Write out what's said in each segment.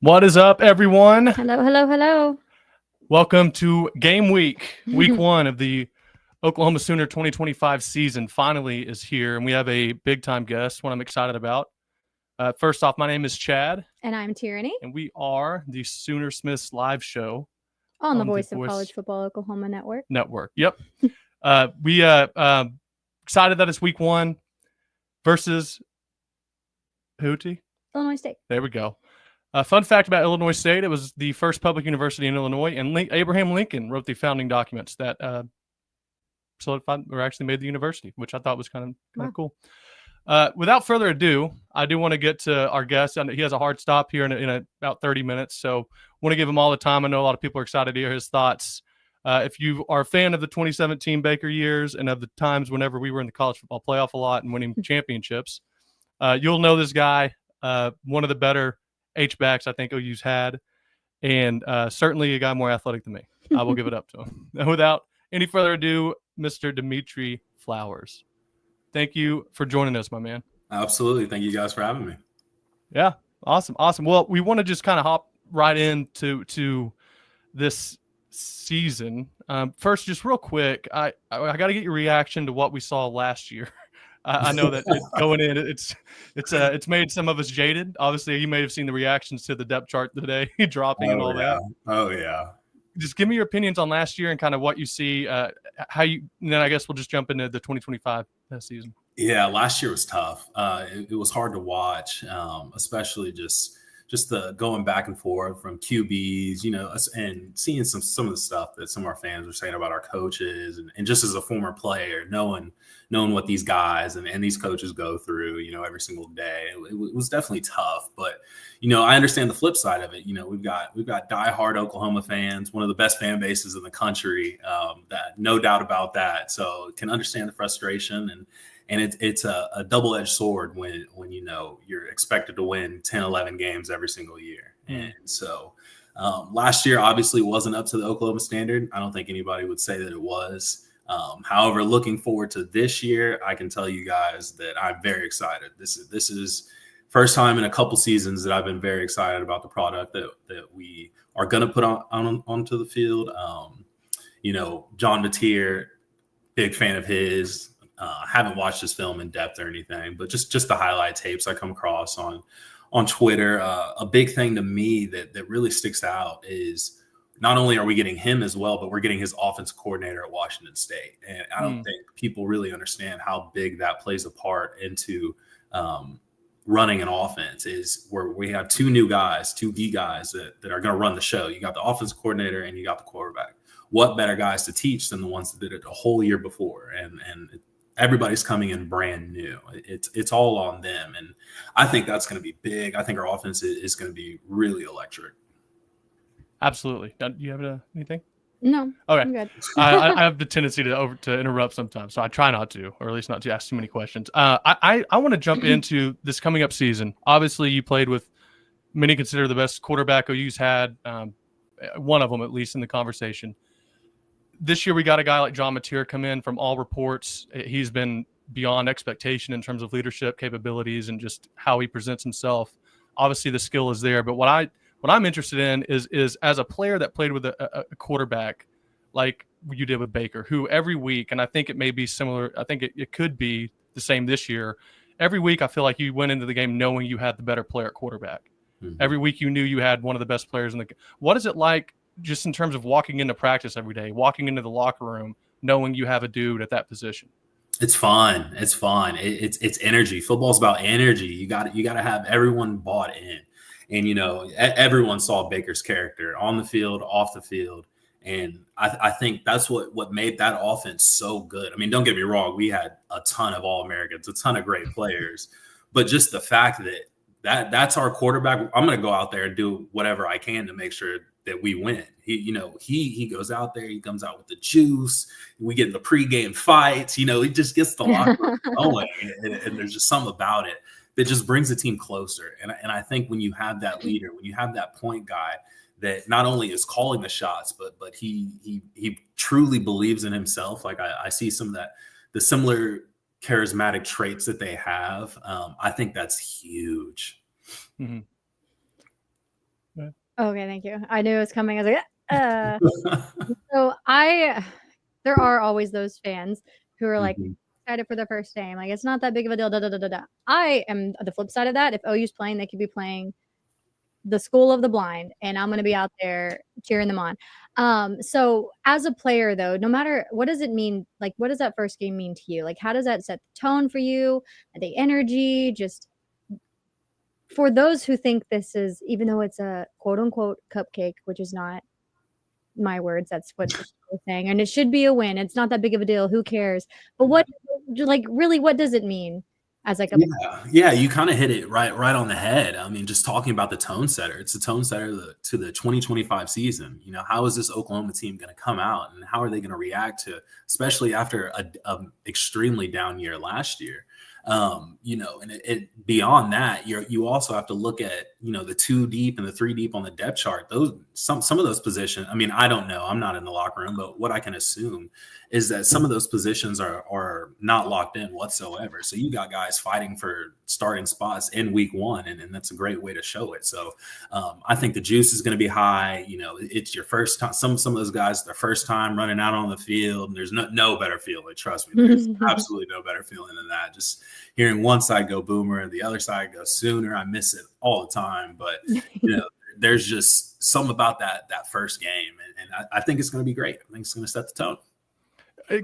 What is up, everyone? Hello, hello, hello. Welcome to game week one of the Oklahoma Sooner 2025 season finally is here, and we have a big-time guest, one I'm excited about. First off, my name is Chad. And I'm Tyranny. And we are the Sooner Smiths live show. On the Voice of College Football Oklahoma Network. Yep. We excited that it's week one versus Hootie? Illinois State. There we go. Fun fact about Illinois State, it was the first public university in Illinois, and Abraham Lincoln wrote the founding documents that solidified or actually made the university, which I thought was kind of cool. Without further ado, I do want to get to our guest. He has a hard stop here in about 30 minutes, so want to give him all the time. I know a lot of people are excited to hear his thoughts. If you are a fan of the 2017 Baker years and of the times whenever we were in the college football playoff a lot and winning championships, you'll know this guy, one of the better H-backs I think OU's had, and certainly a guy more athletic than me. I will give it up to him. Without any further ado, Mr. Dimitri Flowers. Thank you for joining us, my man. Absolutely. Thank you guys for having me. Yeah, awesome. Well, we want to just kind of hop right into this season. First, just real quick, I got to get your reaction to what we saw last year. I know that going in, it's made some of us jaded. Obviously, you may have seen the reactions to the depth chart today dropping and all that. Oh yeah. Just give me your opinions on last year and kind of what you see. How you? And then I guess we'll just jump into the 2025 season. Yeah, last year was tough. It was hard to watch, especially just the going back and forth from QBs, and seeing some of the stuff that some of our fans were saying about our coaches, and just as a former player, knowing what these guys and these coaches go through, every single day. It was definitely tough, but I understand the flip side of it. We've got diehard Oklahoma fans, one of the best fan bases in the country. That no doubt about that. So can understand the frustration and it's a double-edged sword when you're expected to win 10, 11 games every single year. And so last year obviously wasn't up to the Oklahoma standard. I don't think anybody would say that it was. However, looking forward to this year, I can tell you guys that I'm very excited. This is first time in a couple seasons that I've been very excited about the product that we are going to put onto the field. John Mateer, big fan of his. Haven't watched his film in depth or anything, but just the highlight tapes I come across on Twitter. A big thing to me that really sticks out is not only are we getting him as well, but we're getting his offensive coordinator at Washington State. And I don't think people really understand how big that plays a part into running an offense, is where we have two key guys that are going to run the show. You got the offensive coordinator and you got the quarterback. What better guys to teach than the ones that did it a whole year before? And everybody's coming in brand new. It's all on them. And I think that's going to be big. I think our offense is going to be really electric. Absolutely. Do you have anything? No. Okay. I'm good. I have the tendency to interrupt sometimes, so I try not to, or at least not to ask too many questions. I want to jump into this coming up season. Obviously, you played with many consider the best quarterback OU's had, one of them at least in the conversation. This year, we got a guy like John Mateer come in. From all reports, he's been beyond expectation in terms of leadership capabilities and just how he presents himself. Obviously, the skill is there, but what I'm interested in is as a player that played with a quarterback like you did with Baker, who every week, and I think it may be similar, I think it could be the same this year. Every week, I feel like you went into the game knowing you had the better player at quarterback. Mm-hmm. Every week, you knew you had one of the best players in the game. What is it like just in terms of walking into practice every day, walking into the locker room, knowing you have a dude at that position? It's fun. It's fun. It's energy. Football's about energy. You got to have everyone bought in. And, everyone saw Baker's character on the field, off the field. And I think that's what made that offense so good. I mean, don't get me wrong. We had a ton of All-Americans, a ton of great players. But just the fact that's our quarterback, I'm going to go out there and do whatever I can to make sure that we win. He goes out there, he comes out with the juice. We get in the pregame fights. He just gets the locker room going. And there's just something about it that just brings the team closer. And I think when you have that leader, when you have that point guy that not only is calling the shots, but he truly believes in himself. Like I see some of the similar charismatic traits that they have. I think that's huge. Mm-hmm. Okay, thank you. I knew it was coming. I was like, so there are always those fans who are like excited for their first game. Like, it's not that big of a deal. Da, da, da, da, da. I am the flip side of that. If OU's playing, they could be playing the school of the blind, and I'm going to be out there cheering them on. So as a player, though, no matter what does it mean, like, what does that first game mean to you? Like, how does that set the tone for you? The energy, just for those who think this is, even though it's a quote unquote cupcake, which is not my words, that's what they're saying, and it should be a win. It's not that big of a deal. Who cares? But what, like, really, what does it mean? As like yeah, you kind of hit it right on the head. I mean, just talking about the tone setter, it's the tone setter to the 2025 season. You know, how is this Oklahoma team going to come out, and how are they going to react to, especially after a extremely down year last year? You know, and it beyond that, you also have to look at, you know, the 2 deep and the 3 deep on the depth chart. Those some of those positions. I mean, I don't know. I'm not in the locker room, but what I can assume is that some of those positions are not locked in whatsoever. So you got guys fighting for starting spots in week 1, and that's a great way to show it. So I think the juice is going to be high. You know, it's your first time. Some of those guys, their first time running out on the field, and there's no better feeling. Trust me, there's absolutely no better feeling than that. Just hearing one side go Boomer and the other side go Sooner, I miss it all the time. But you know, there's just something about that first game, and I think it's going to be great. I think it's going to set the tone.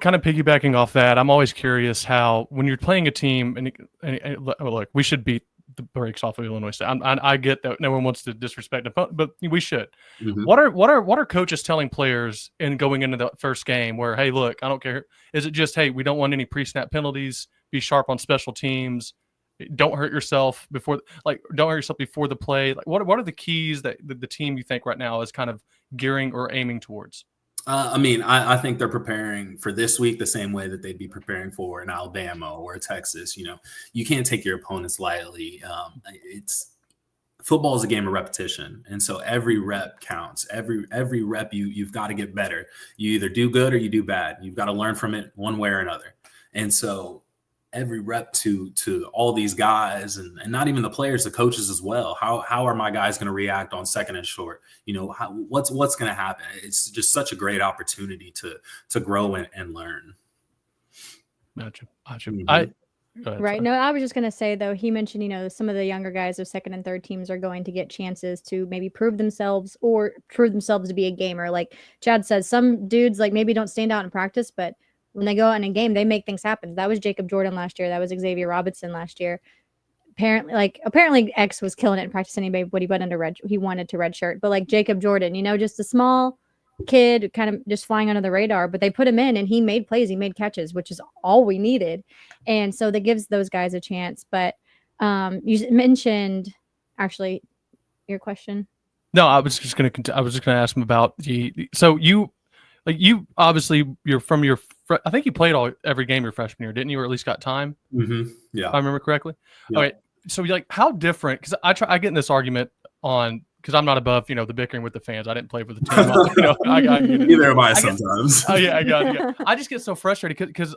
Kind of piggybacking off that, I'm always curious how, when you're playing a team, and look, we should beat the brakes off of Illinois State. I get that no one wants to disrespect them, but we should. What are coaches telling players in going into the first game where, hey, look, I don't care. Is it just, hey, we don't want any pre-snap penalties, be sharp on special teams, don't hurt yourself before the play? Like, what are the keys that the team, you think, right now is kind of gearing or aiming towards? I mean, I think they're preparing for this week the same way that they'd be preparing for in Alabama or Texas. You know, you can't take your opponents lightly. Football is a game of repetition, and so every rep counts. Every rep you've got to get better. You either do good or you do bad. You've got to learn from it one way or another. And so every rep to all these guys, and not even the players, the coaches as well. How are my guys going to react on second and short? You know, what's going to happen? It's just such a great opportunity to grow and learn. Gotcha. Right. No, I was just going to say, though, he mentioned, you know, some of the younger guys of second and third teams are going to get chances to maybe prove themselves to be a gamer. Like Chad says, some dudes like maybe don't stand out in practice, but when they go out in a game, they make things happen. That was Jacob Jordan last year. That was Xavier Robinson last year. Apparently X was killing it in practice anyway, but he wanted to redshirt. But like Jacob Jordan, you know, just a small kid kind of just flying under the radar, but they put him in and he made plays, he made catches, which is all we needed. And so that gives those guys a chance. But you mentioned actually your question. No, I was just going to ask him about so you obviously you're from I think you played every game your freshman year, didn't you? Or at least got time. Yeah. If I remember correctly. Yeah. Okay. So like, how different, because I get in this argument because I'm not above, you know, the bickering with the fans. I didn't play for the team. You know, Neither am I sometimes. I got it. I just get so frustrated because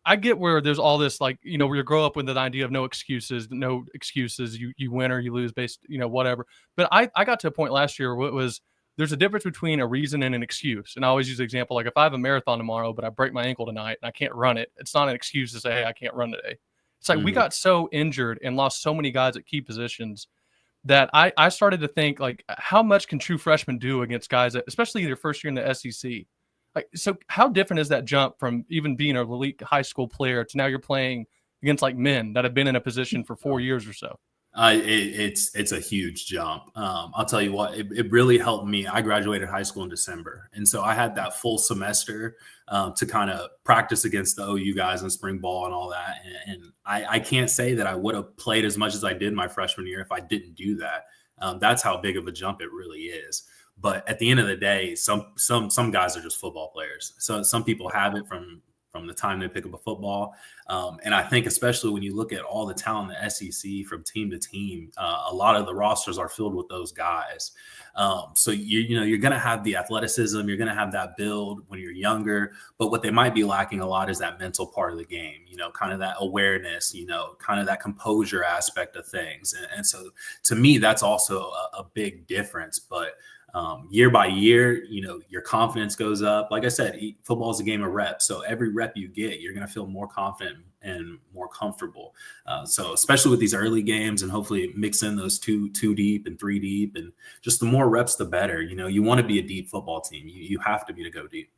I get where there's all this, like, you know, where you grow up with the idea of no excuses. You win or you lose based, you know, whatever. But I got to a point last year where it was, there's a difference between a reason and an excuse. And I always use the example, like if I have a marathon tomorrow, but I break my ankle tonight and I can't run it, it's not an excuse to say, hey, I can't run today. It's like we got so injured and lost so many guys at key positions that I started to think, like, how much can true freshmen do against guys that, especially their first year in the SEC? Like, so how different is that jump from even being an elite high school player to now you're playing against like men that have been in a position for 4 years or so? It's a huge jump. I'll tell you what, it really helped me. I graduated high school in December. And so I had that full semester to kind of practice against the OU guys in spring ball and all that. And I can't say that I would have played as much as I did my freshman year if I didn't do that. That's how big of a jump it really is. But at the end of the day, some guys are just football players. So some people have it from the time they pick up a football. And I think especially when you look at all the talent in the SEC from team to team, a lot of the rosters are filled with those guys. So you're going to have the athleticism, you're going to have that build when you're younger, but what they might be lacking a lot is that mental part of the game, you know, kind of that awareness, you know, kind of that composure aspect of things. And so to me, that's also a big difference. But year by year, your confidence goes up. Like I said, football is a game of reps. So every rep you get, you're going to feel more confident and more comfortable. So especially with these early games, and hopefully mix in those two deep and 3 deep, and just the more reps, the better. You want to be a deep football team. You have to be to go deep.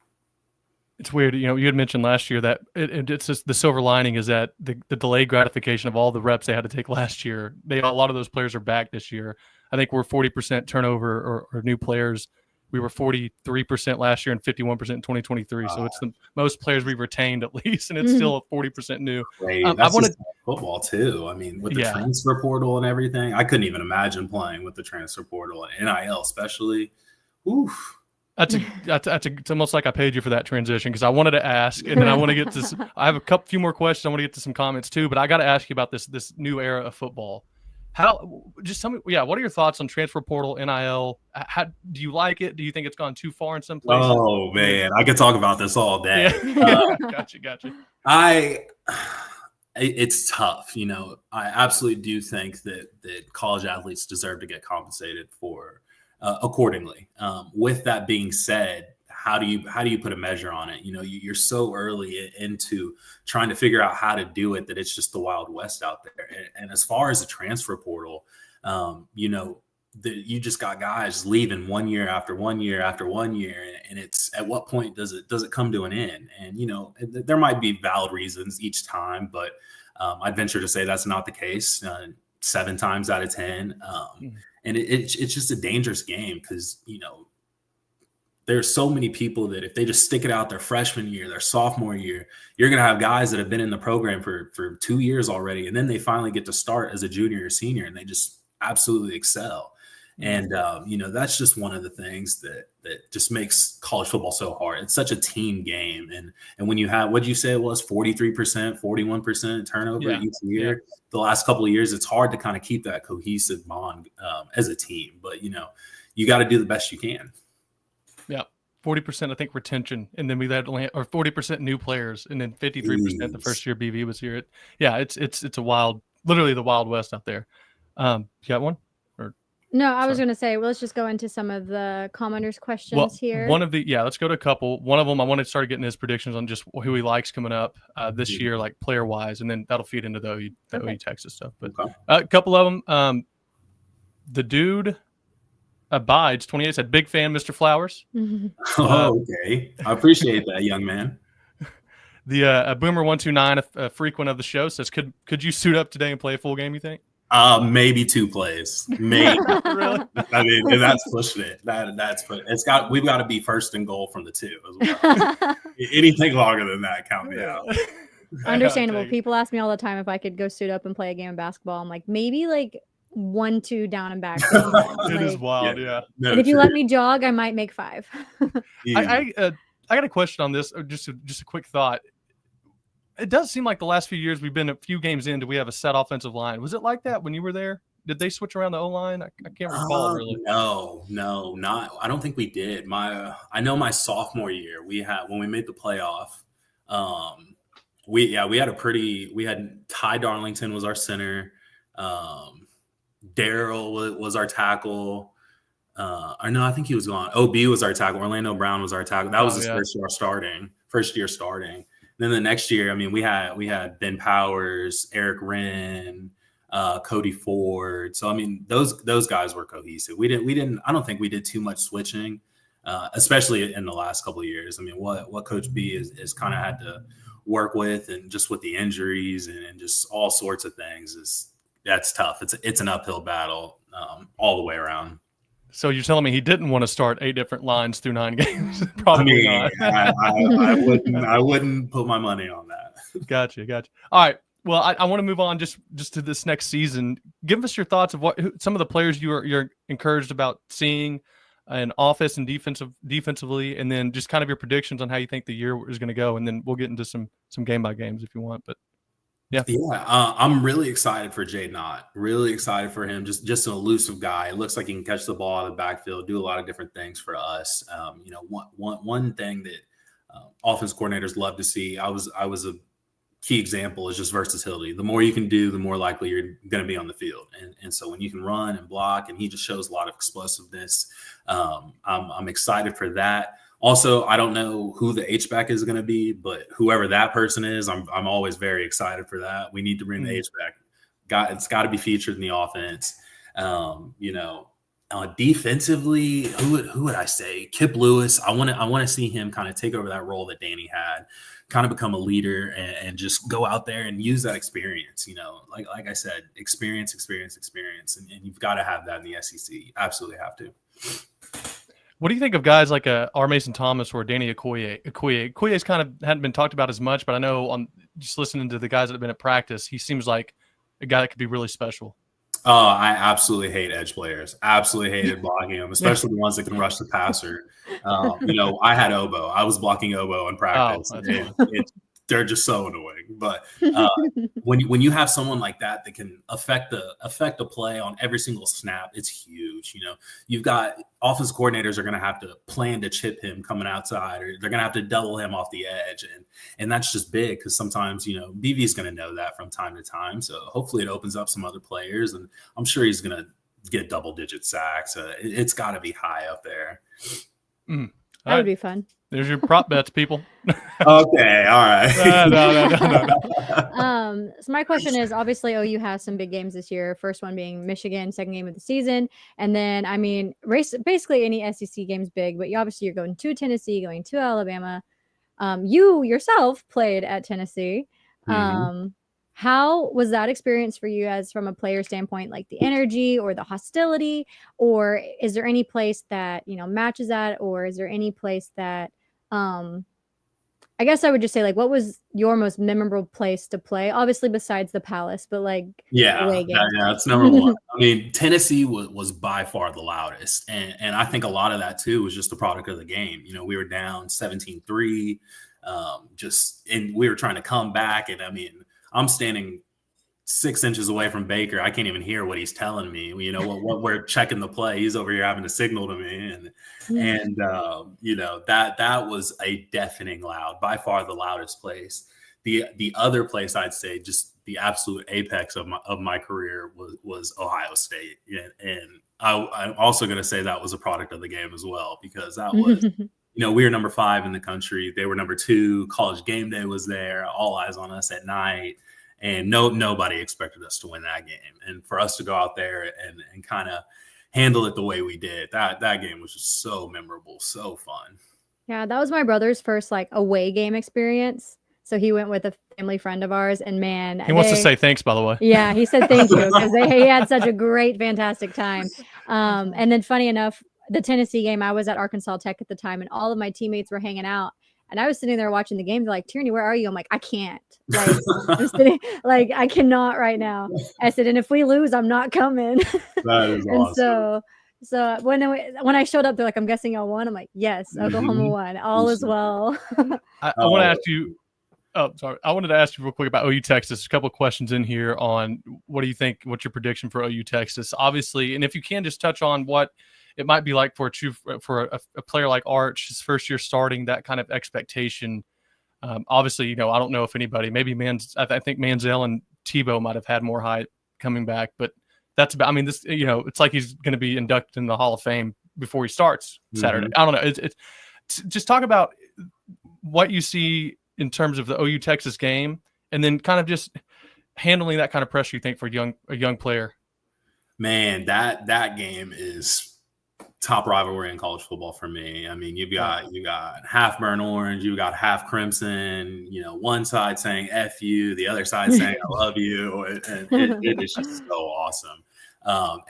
It's weird. You had mentioned last year that it's just the silver lining is that the delayed gratification of all the reps they had to take last year. A lot of those players are back this year. I think we're 40% turnover or new players. We were 43% last year and 51% in 2023. So it's the most players we've retained at least, and it's still 40% new. That's just football too. I mean, with the transfer portal and everything, I couldn't even imagine playing with the transfer portal and NIL especially. Oof. It's almost like I paid you for that transition, because I wanted to ask, and then I want to get to. I have a few more questions. I want to get to some comments too, but I got to ask you about this new era of football. Just tell me, what are your thoughts on transfer portal, NIL? How do you like it? Do you think it's gone too far in some places? Oh man, I could talk about this all day. Gotcha. It's tough. I absolutely do think that college athletes deserve to get compensated for accordingly. With that being said, how do you put a measure on it? You're so early into trying to figure out how to do it that it's just the Wild West out there. And as far as the transfer portal, you just got guys leaving 1 year after 1 year after 1 year, and it's at what point does it come to an end? And there might be valid reasons each time, but I'd venture to say that's not the case 7 times out of 10. And it's just a dangerous game because there's so many people that if they just stick it out their freshman year, their sophomore year, you're going to have guys that have been in the program for 2 years already, and then they finally get to start as a junior or senior, and they just absolutely excel. And that's just one of the things that just makes college football so hard. It's such a team game, and when you have, what did you say it was, 43%, 41% turnover each year, the last couple of years, it's hard to kind of keep that cohesive bond as a team. But you got to do the best you can. Yeah, 40% I think retention, and then we had 40% new players, and then 53% the first year BV was here. It's a wild, literally the Wild West out there. You got one? No, I was going to say, well, let's just go into some of the commenters' questions here. Let's go to a couple. One of them, I want to start getting his predictions on just who he likes coming up this year, like player wise, and then that'll feed into the OU Texas stuff. But a couple of them, the dude Abides 28 said, "Big fan, Mr. Flowers." Okay, I appreciate that, young man. The Boomer 129, a frequent of the show, says, "Could you suit up today and play a full game? You think?" Maybe 2 plays. Maybe. Really? I mean, that's pushing it. We've got to be first and goal from the 2 as well. Anything longer than that, count me out. Understandable. People ask me all the time if I could go suit up and play a game of basketball. I'm like, maybe 1-2 down and back. It is wild, yeah. No, and if you let me jog, I might make 5. I got a question on this. Just a quick thought. It does seem like the last few years we've been a few games in. Do we have a set offensive line? Was it like that when you were there? Did they switch around the O-line? I can't recall really. No, not. I don't think we did. I know my sophomore year when we made the playoff. We had Ty Darlington was our center. Daryl was our tackle. I think he was gone. OB was our tackle. Orlando Brown was our tackle. That was his first year starting. Then the next year, I mean, we had Ben Powers, Eric Wren, Cody Ford. So I mean, those guys were cohesive. I don't think we did too much switching, especially in the last couple of years. I mean, what Coach B is kind of had to work with, and just with the injuries and just all sorts of things, that's tough. It's an uphill battle all the way around. So you're telling me he didn't want to start 8 different lines through 9 games? Probably not. I wouldn't put my money on that. Gotcha. All right. Well, I want to move on just to this next season. Give us your thoughts of some of the players you're encouraged about seeing in offense and defensively, and then just kind of your predictions on how you think the year is going to go, and then we'll get into some game by games if you want. But yeah, I'm really excited for Jay Knott. Really excited for him. Just an elusive guy. It looks like he can catch the ball out of the backfield, do a lot of different things for us. One thing that offense coordinators love to see. I was a key example is just versatility. The more you can do, the more likely you're going to be on the field. And so when you can run and block, and he just shows a lot of explosiveness, I'm excited for that. Also, I don't know who the H-back is going to be, but whoever that person is, I'm always very excited for that. We need to bring the H-back. It's got to be featured in the offense. Defensively, who would I say? Kip Lewis. I want to see him kind of take over that role that Danny had, kind of become a leader and just go out there and use that experience. Like I said, experience, and you've got to have that in the SEC. You absolutely have to. What do you think of guys like R. Mason Thomas or Danny Okoye? Okoye's kind of hadn't been talked about as much, but I know on just listening to the guys that have been at practice, he seems like a guy that could be really special. Oh, I absolutely hate edge players. Absolutely hated blocking them, especially the ones that can rush the passer. I had Obo. I was blocking Obo in practice. They're just so annoying. But when you have someone like that can affect the play on every single snap, it's huge. You've got offensive coordinators are going to have to plan to chip him coming outside, or they're going to have to double him off the edge, and that's just big because sometimes BV is going to know that from time to time. So hopefully it opens up some other players, and I'm sure he's going to get double-digit sacks. It's got to be high up there. That would be fun. There's your prop bets, people. Okay, all right. No. So my question is, obviously OU has some big games this year. First one being Michigan, second game of the season. And then, basically any SEC game's big, but you're going to Tennessee, going to Alabama. You yourself played at Tennessee. Mm-hmm. How was that experience for you as from a player standpoint, like the energy or the hostility, or is there any place that, matches that, or is there any place that, I guess I would just say, like, what was your most memorable place to play? Obviously besides the Palace, but it's number one. I mean, Tennessee was by far the loudest. And I think a lot of that too was just the product of the game. We were down 17-3, and we were trying to come back. And I mean, I'm standing 6 inches away from Baker. I can't even hear what he's telling me. What we're checking the play. He's over here having to signal to me, and that was a deafening loud, by far the loudest place. The other place I'd say, just the absolute apex of my career was Ohio State, and I'm also going to say that was a product of the game as well, because that was. We were number 5 in the country. They were number 2. College game day was there. All eyes on us at night. And nobody expected us to win that game. And for us to go out there and kind of handle it the way we did, that game was just so memorable, so fun. Yeah, that was my brother's first away game experience. So he went with a family friend of ours, and man, he wants to say thanks, by the way. Yeah, he said thank you because he had such a great, fantastic time. And then funny enough, the Tennessee game, I was at Arkansas Tech at the time, and all of my teammates were hanging out. And I was sitting there watching the game. They're like, Tierney, where are you? I'm like, I can't. I'm sitting, I cannot right now. I said, and if we lose, I'm not coming. That is awesome. So when I showed up, they're like, I'm guessing y'all won. I'm like, yes, Oklahoma won. All is well. I want to ask you. Oh, sorry. I wanted to ask you real quick about OU Texas. A couple of questions in here on what do you think? What's your prediction for OU Texas? Obviously, and if you can just touch on what it might be like for a player like Arch, his first year starting, that kind of expectation. Obviously, I don't know if anybody, maybe I think Manziel and Tebow might have had more hype coming back, but that's about, this, it's like he's going to be inducted in the Hall of Fame before he starts Saturday. I don't know. It's just talk about what you see in terms of the OU Texas game, and then kind of just handling that kind of pressure you think for a young player. Man, that game is top rivalry in college football for me. I mean, you got half burnt orange, you got half crimson, one side saying F you, the other side saying I love you. And it is just so awesome.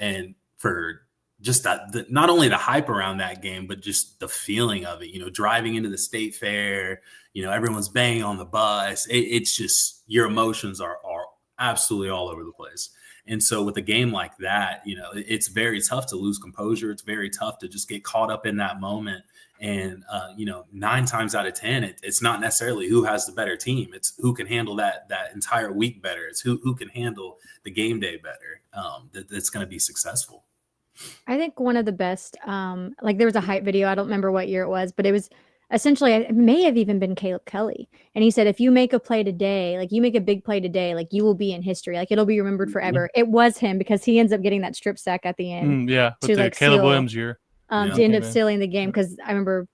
And for just that, not only the hype around that game, but just the feeling of it, driving into the state fair, everyone's banging on the bus. It's just, your emotions are absolutely all over the place. And so with a game like that, it's very tough to lose composure. It's very tough to just get caught up in that moment. And, 9 times out of 10, it's not necessarily who has the better team. It's who can handle that entire week better. It's who can handle the game day better, that's going to be successful. I think one of the best, there was a hype video. I don't remember what year it was, but it was essentially, it may have even been Caleb Kelly. And he said, if you make a play today, like you make a big play today, like you will be in history. Like it'll be remembered forever. It was him because he ends up getting that strip sack at the end. Yeah, with to the like Caleb seal, Williams year. to end up sealing the game, because I remember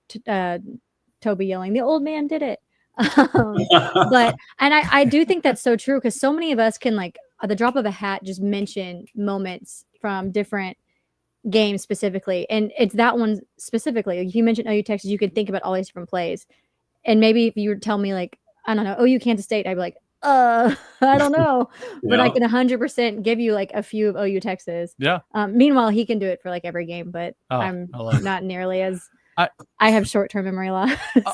Toby yelling, "The old man did it." But I do think that's so true, because so many of us can, like, at the drop of a hat, just mention moments from different games specifically, and it's that one specifically. Like, if you mentioned OU Texas, you could think about all these different plays, and maybe if you would tell me, like, I don't know, OU Kansas State, I'd be like, I don't know, but I can 100% give you like a few of OU Texas. Yeah. Meanwhile, he can do it for like every game, but I'm not nearly as. I have short-term memory loss.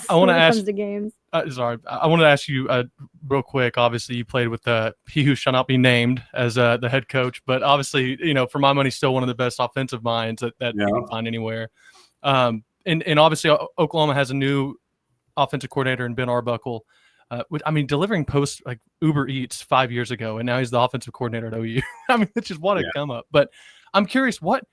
I want to ask. Comes to games. Sorry, I want to ask you real quick. Obviously, you played with he who shall not be named as the head coach, but obviously, for my money, still one of the best offensive minds that you can find anywhere. And obviously, Oklahoma has a new offensive coordinator in Ben Arbuckle. Delivering post like Uber Eats 5 years ago, and now he's the offensive coordinator at OU. I mean, it's just what a come up. But I'm curious, what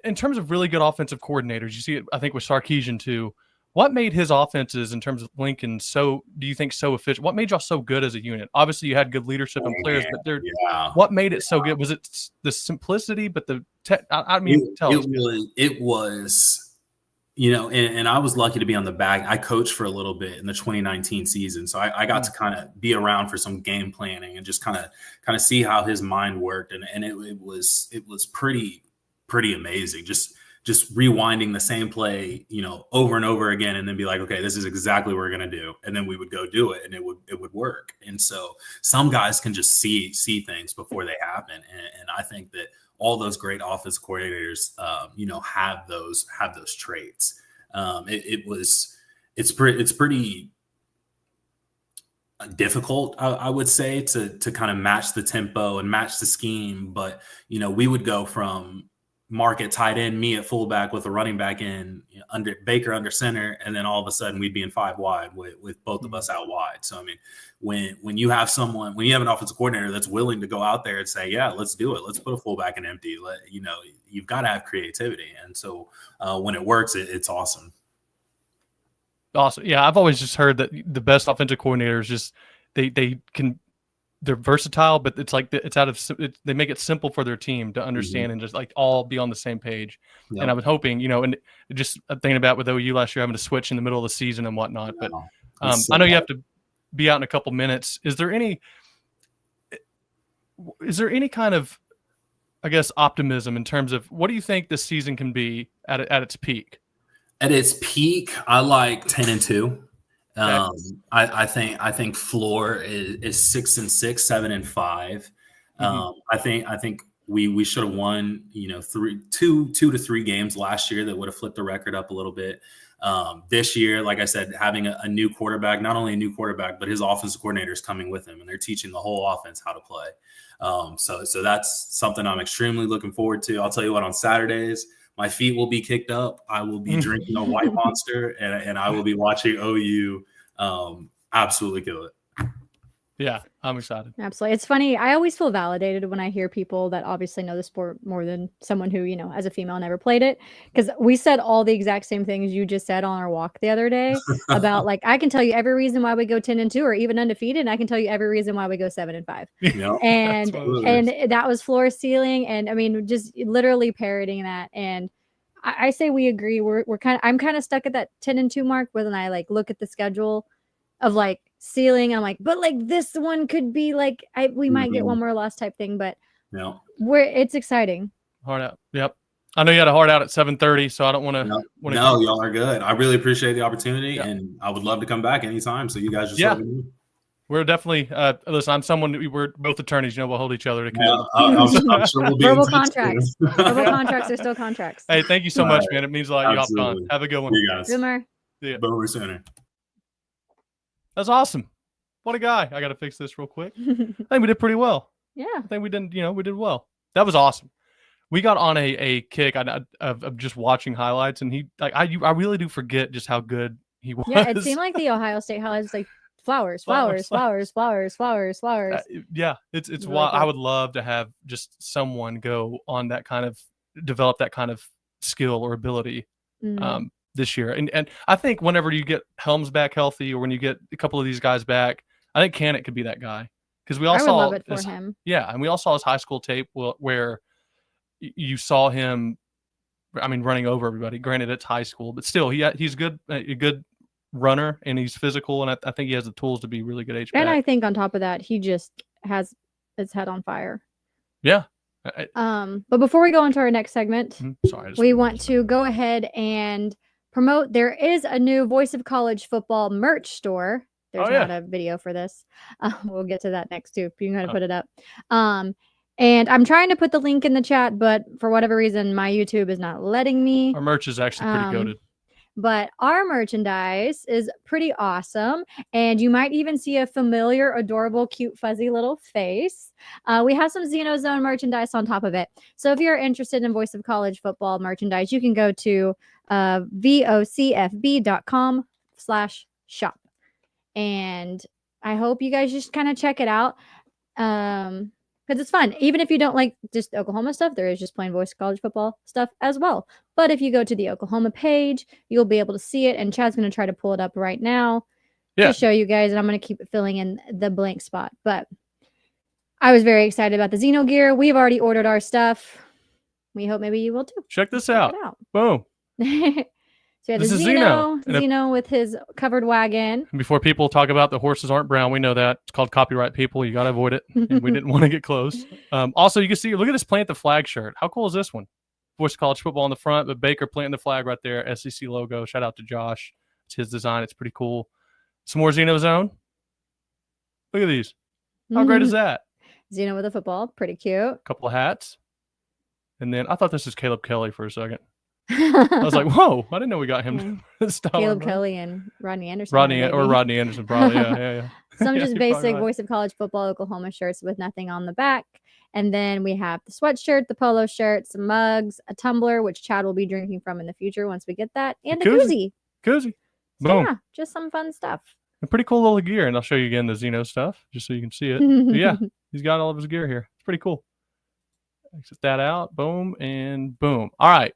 in terms of really good offensive coordinators, you see it, I think, with Sarkisian too. What made his offenses in terms of Lincoln do you think, so efficient? What made y'all so good as a unit? Obviously, you had good leadership and players, but what made it so good? Was it the simplicity, but it was, and I was lucky to be on the back. I coached for a little bit in the 2019 season, so I got to kind of be around for some game planning and just kind of see how his mind worked, and it was pretty amazing. Just rewinding the same play, over and over again, and then be like, okay, this is exactly what we're going to do. And then we would go do it, and it would work. And so some guys can just see things before they happen. And I think that all those great offensive coordinators, have those traits. It's pretty difficult, I would say, to kind of match the tempo and match the scheme. But, we would go from Mark at tight end, me at fullback with a running back in under Baker under center, and then all of a sudden we'd be in 5 wide with both of us out wide. So I mean, when you have an offensive coordinator that's willing to go out there and say, yeah, let's do it, let's put a fullback in empty, you've got to have creativity. And so when it works, it's awesome. Awesome. Yeah, I've always just heard that the best offensive coordinators just they're versatile, but it's like they make it simple for their team to understand and just like all be on the same page. Yep. And I was hoping, and just thinking about with OU last year having to switch in the middle of the season and whatnot. But I know you have to be out in a couple minutes. Is there any kind of, I guess, optimism in terms of what do you think this season can be at its peak? At its peak, I like 10-2. I think floor is 6-6, 7-5. I think we should have won, 2 to 3 games last year that would have flipped the record up a little bit. This year, like I said, having a new quarterback, not only a new quarterback, but his offensive coordinator is coming with him, and they're teaching the whole offense how to play. So that's something I'm extremely looking forward to. I'll tell you what, on Saturdays, my feet will be kicked up. I will be drinking a White Monster, and I will be watching OU absolutely kill it. Yeah, I'm excited. Absolutely. It's funny. I always feel validated when I hear people that obviously know the sport more than someone who, as a female never played it. Because we said all the exact same things you just said on our walk the other day about, like, I can tell you every reason why we go 10-2 or even undefeated. And I can tell you every reason why we go 7-5. Yep. And that was floor ceiling. And I mean, just literally parroting that. And I say we agree. I'm kind of stuck at that 10-2 mark when I like look at the schedule of like ceiling. I'm like, but like this one could be like we might get one more loss type thing, but it's exciting. Hard out. Yep. I know you had a hard out at 7:30, so I don't want to. No, y'all are good. I really appreciate the opportunity, and I would love to come back anytime. So you guys just let me know. We're definitely listen. I'm someone. We're both attorneys. We'll hold each other to. I'm sure we'll be verbal contracts. Verbal contracts are still contracts. Hey, thank you so much, man. It means a lot. You hopped on. Have a good one. You guys. Boomer. Yeah. Boomer Center. That's awesome. What a guy. I got to fix this real quick. I think we did pretty well. Yeah. I think we did. We did well. That was awesome. We got on a kick of just watching highlights, and I really do forget just how good he was. Yeah, it seemed like the Ohio State highlights like. Flowers. Yeah, it's Really wild. cool. I would love to have just someone go on that kind of develop that kind of skill or ability. this year. And I think whenever you get Helms back healthy, or when you get a couple of these guys back, I think Cannett could be that guy, because we all I would saw love it for him. Yeah, and we all saw his high school tape where you saw him, I mean, running over everybody. Granted, it's high school, but still, he's good, a good runner, and he's physical, and I think he has the tools to be really good H-back. And I think on top of that, he just has his head on fire. Yeah. But before we go into our next segment, we want to go ahead and promote. There is a new Voice of College Football merch store. There's not a video for this. We'll get to that next too. If you can kind of put it up. And I'm trying to put the link in the chat, but for whatever reason, my YouTube is not letting me. Our merch is actually pretty goated. But our merchandise is pretty awesome. And you might even see a familiar, adorable, cute, fuzzy little face. We have some Zeno Zone merchandise on top of it. So if you're interested in Voice of College Football merchandise, you can go to vocfb.com/shop. And I hope you guys just kind of check it out. Because it's fun. Even if you don't like just Oklahoma stuff, there is just plain Voice of College Football stuff as well. But if you go to the Oklahoma page, you'll be able to see it. And Chad's going to try to pull it up right now to show you guys. And I'm going to keep it filling in the blank spot. But I was very excited about the Zeno gear. We've already ordered our stuff. We hope maybe you will too. Check this out. Boom. So yeah, this is Zeno with his covered wagon. And before people talk about the horses aren't brown, we know that. It's called copyright, people. You got to avoid it. And we didn't want to get close. Also, you can see, look at this plant the flag shirt. How cool is this one? Voice of College Football on the front, but Baker planting the flag right there. SEC logo. Shout out to Josh. It's his design. It's pretty cool. Some more Zeno Zone. Look at these. How great is that? Zeno with a football. Pretty cute. A couple of hats. And then I thought this was Caleb Kelly for a second. I was like, whoa, I didn't know we got him. Caleb Kelly and Rodney Anderson. Rodney Anderson, probably. Yeah. Some just basic Voice of College Football Oklahoma shirts with nothing on the back. And then we have the sweatshirt, the polo shirt, some mugs, a tumbler, which Chad will be drinking from in the future once we get that, and a koozie. Boom. So yeah, just some fun stuff. A pretty cool little gear. And I'll show you again the Zeno stuff, just so you can see it. But yeah, he's got all of his gear here. It's pretty cool. Exit that out. Boom and boom. All right.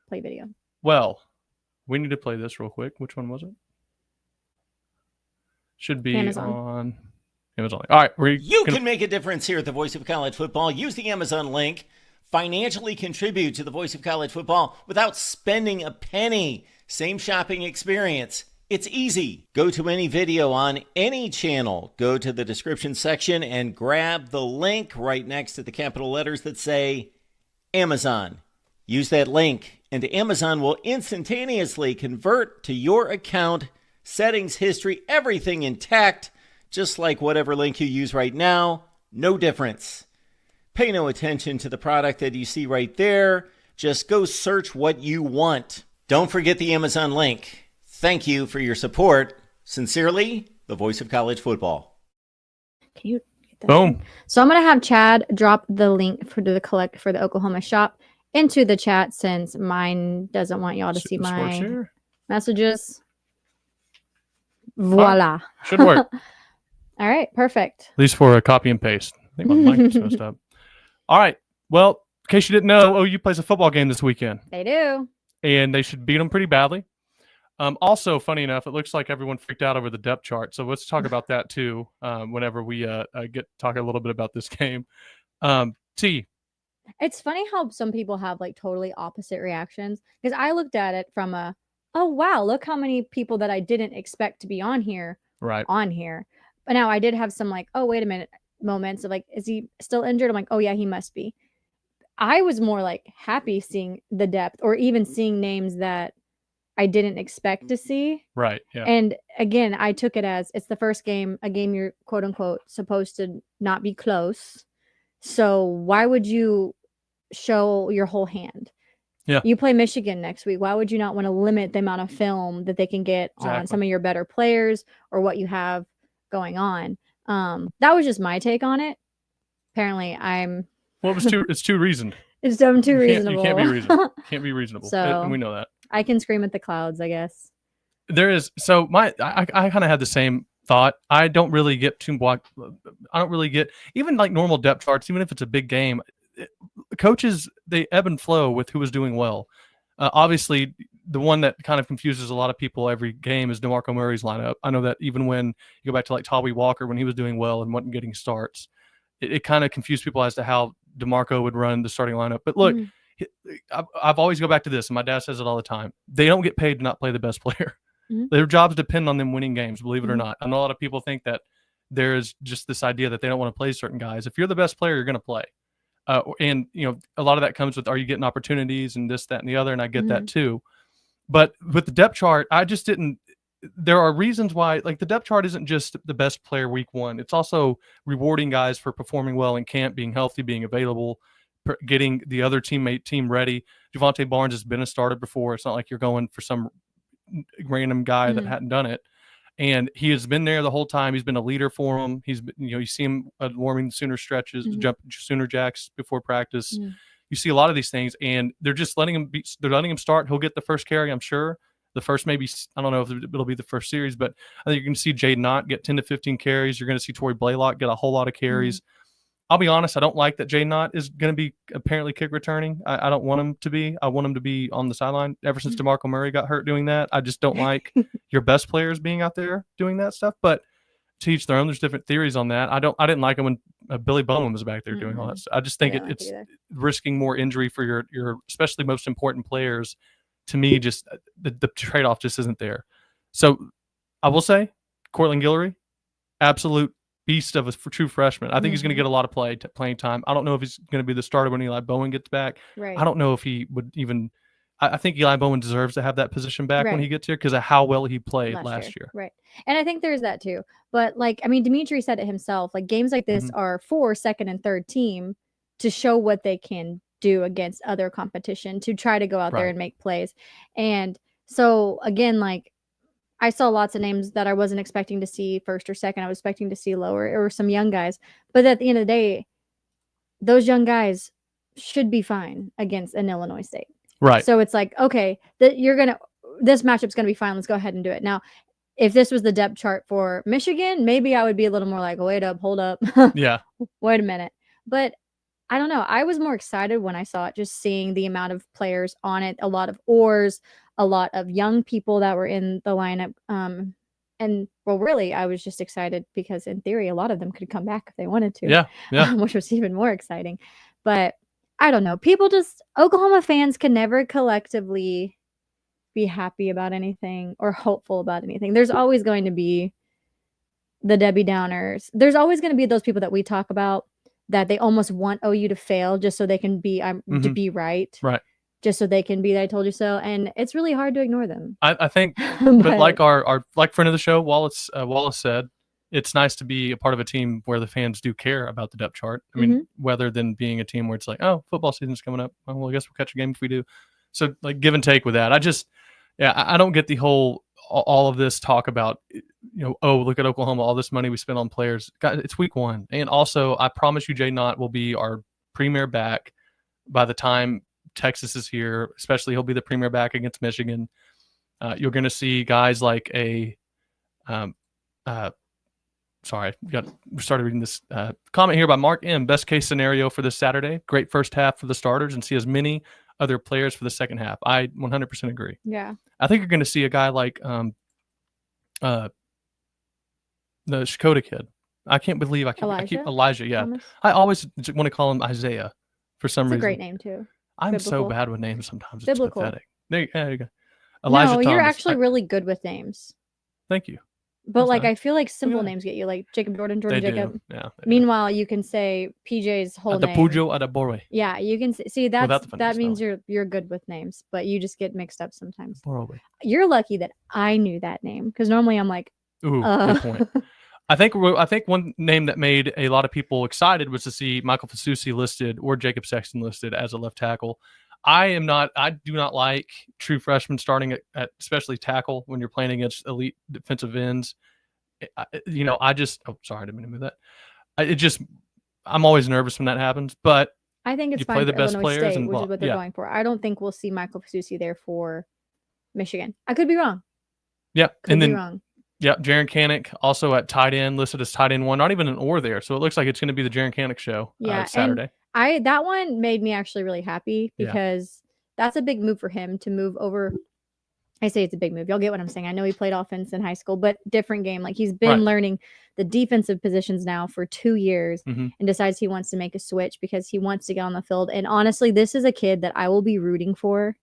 Play video. Well, we need to play this real quick. Which one was it? Should be on Amazon. All right. You can make a difference here at the Voice of College Football. Use the Amazon link. Financially contribute to the Voice of College Football without spending a penny. Same shopping experience. It's easy. Go to any video on any channel. Go to the description section and grab the link right next to the capital letters that say Amazon. Use that link, and Amazon will instantaneously convert to your account, settings, history, everything intact, just like whatever link you use right now. No difference. Pay no attention to the product that you see right there. Just go search what you want. Don't forget the Amazon link. Thank you for your support. Sincerely, the Voice of College Football. Can you get that? Boom. So I'm going to have Chad drop the link for the Oklahoma shop into the chat, since mine doesn't want y'all to see my messages. Voila. Should work. All right, perfect. At least for a copy and paste. I think my mic is messed up. All right. Well, in case you didn't know, OU plays a football game this weekend. They do. And they should beat them pretty badly. Also, funny enough, it looks like everyone freaked out over the depth chart. So let's talk about that too whenever we get talk a little bit about this game. T. It's funny how some people have like totally opposite reactions, because I looked at it from oh wow, look how many people that I didn't expect to be on here. On here. But now I did have some like, oh wait a minute moments of like, is he still injured? I'm like, oh yeah, he must be. I was more like happy seeing the depth, or even seeing names that I didn't expect to see. Right. Yeah. And again, I took it as it's the first game, a game you're quote unquote supposed to not be close. So why would you show your whole hand? Yeah. You play Michigan next week. Why would you not want to limit the amount of film that they can get on some of your better players or what you have going on? That was just my take on it. Apparently it's too reasoned. It's too reasonable. You can't be reasonable. Can't be reasonable. So and we know that. I can scream at the clouds, I guess. There is. So I kind of had the same thought. I don't really get even like normal depth charts, even if it's a big game. Coaches, they ebb and flow with who is doing well. Obviously, the one that kind of confuses a lot of people every game is DeMarco Murray's lineup. I know that even when you go back to like Tawee Walker, when he was doing well and wasn't getting starts, it kind of confused people as to how DeMarco would run the starting lineup. But look, I've always go back to this, and my dad says it all the time. They don't get paid to not play the best player. Their jobs depend on them winning games, believe it or not. I know a lot of people think that there is just this idea that they don't want to play certain guys. If you're the best player, you're going to play. And, a lot of that comes with, are you getting opportunities and this, that, and the other? And I get that too. But with the depth chart, I just didn't. There are reasons why, like, the depth chart isn't just the best player week one. It's also rewarding guys for performing well in camp, being healthy, being available, getting the other team ready. Javonte Barnes has been a starter before. It's not like you're going for some random guy that hadn't done it. And he has been there the whole time. He's been a leader for him. He's been, you see him warming Sooner stretches, jump Sooner jacks before practice. You see a lot of these things, and they're just letting him start. He'll get the first carry, I'm sure. The first, maybe, I don't know if it'll be the first series, but I think you're going to see Jaden Knott get 10 to 15 carries. You're going to see Torrey Blaylock get a whole lot of carries. I'll be honest, I don't like that Jaden Knott is going to be apparently kick returning. I don't want him to be. I want him to be on the sideline. Ever since DeMarco Murray got hurt doing that, I just don't like your best players being out there doing that stuff. But to each their own, there's different theories on that. I didn't like it when Billy Bowman was back there doing all that stuff. I just think it's risking more injury for your especially most important players. To me, just the trade-off just isn't there. So I will say, Cortland Guillory, absolute beast of a true freshman. I think he's going to get a lot of playing time. I don't know if he's going to be the starter when Eli Bowen gets back. Right. I don't know if he would even. I think Eli Bowen deserves to have that position back when he gets here because of how well he played last year. Right. And I think there's that too. But Dimitri said it himself. Like, games like this are for second and third team to show what they can do against other competition, to try to go out there and make plays. And so again, like, I saw lots of names that I wasn't expecting to see first or second. I was expecting to see lower, or some young guys. But at the end of the day, those young guys should be fine against an Illinois State. Right. So it's like, okay, this matchup's going to be fine. Let's go ahead and do it. Now, if this was the depth chart for Michigan, maybe I would be a little more like, wait up, hold up. Yeah. Wait a minute. But I don't know. I was more excited when I saw it, just seeing the amount of players on it, a lot of oars, a lot of young people that were in the lineup. And well, really, I was just excited because in theory, a lot of them could come back if they wanted to. Yeah. Which was even more exciting. But I don't know. Oklahoma fans can never collectively be happy about anything or hopeful about anything. There's always going to be the Debbie Downers. There's always going to be those people that we talk about that they almost want OU to fail just so they can be to be right. Right. Just so they can be, I told you so. And it's really hard to ignore them. I think, but like our friend of the show, Wallace said, it's nice to be a part of a team where the fans do care about the depth chart. I mean, rather than being a team where it's like, oh, football season's coming up. Well, I guess we'll catch a game if we do. So, like, give and take with that. I don't get the whole all of this talk about, oh, look at Oklahoma, all this money we spent on players. God, it's week one. And also, I promise you, Jay Knott will be our premier back by the time Texas is here. Especially, he'll be the premier back against Michigan. You're going to see guys like sorry, we started reading this comment here by Mark M. Best case scenario for this Saturday. Great first half for the starters and see as many other players for the second half. I 100% agree. Yeah. I think you're going to see a guy like the Shakota kid. I can't believe I keep Elijah. Yeah. Thomas? I always want to call him Isaiah for some reason. It's a great name too. I'm Biblical. So bad with names sometimes. It's Biblical. Pathetic. There you go. Elijah no, Thomas. you're actually really good with names. Thank you. But I feel like simple names get you, like Jacob Jordan Jacob. Do. Yeah. Meanwhile, you can say PJ's whole name. Pujo Adabore. Yeah, you can see that means you're good with names, but you just get mixed up sometimes. Borowe. You're lucky that I knew that name because normally I'm like, ooh, good point. I think one name that made a lot of people excited was to see Michael Fasusi listed or Jacob Sexton listed as a left tackle. I do not like true freshmen starting at especially tackle when you're playing against elite defensive ends. Sorry, I didn't mean to move that. I'm always nervous when that happens, but I think it's fine play the for best Illinois players State, which is what they're going for. I don't think we'll see Michael Fasusi there for Michigan. I could be wrong. Yeah, could be wrong. Yeah, Jaron Canick also at tight end, listed as tight end 1, not even an or there. So it looks like it's going to be the Jaron Canick show Saturday. And that one made me actually really happy because that's a big move for him to move over I say it's a big move. Y'all get what I'm saying. I know he played offense in high school, but different game. Like he's been learning the defensive positions now for 2 years and decides he wants to make a switch because he wants to get on the field. And honestly, this is a kid that I will be rooting for.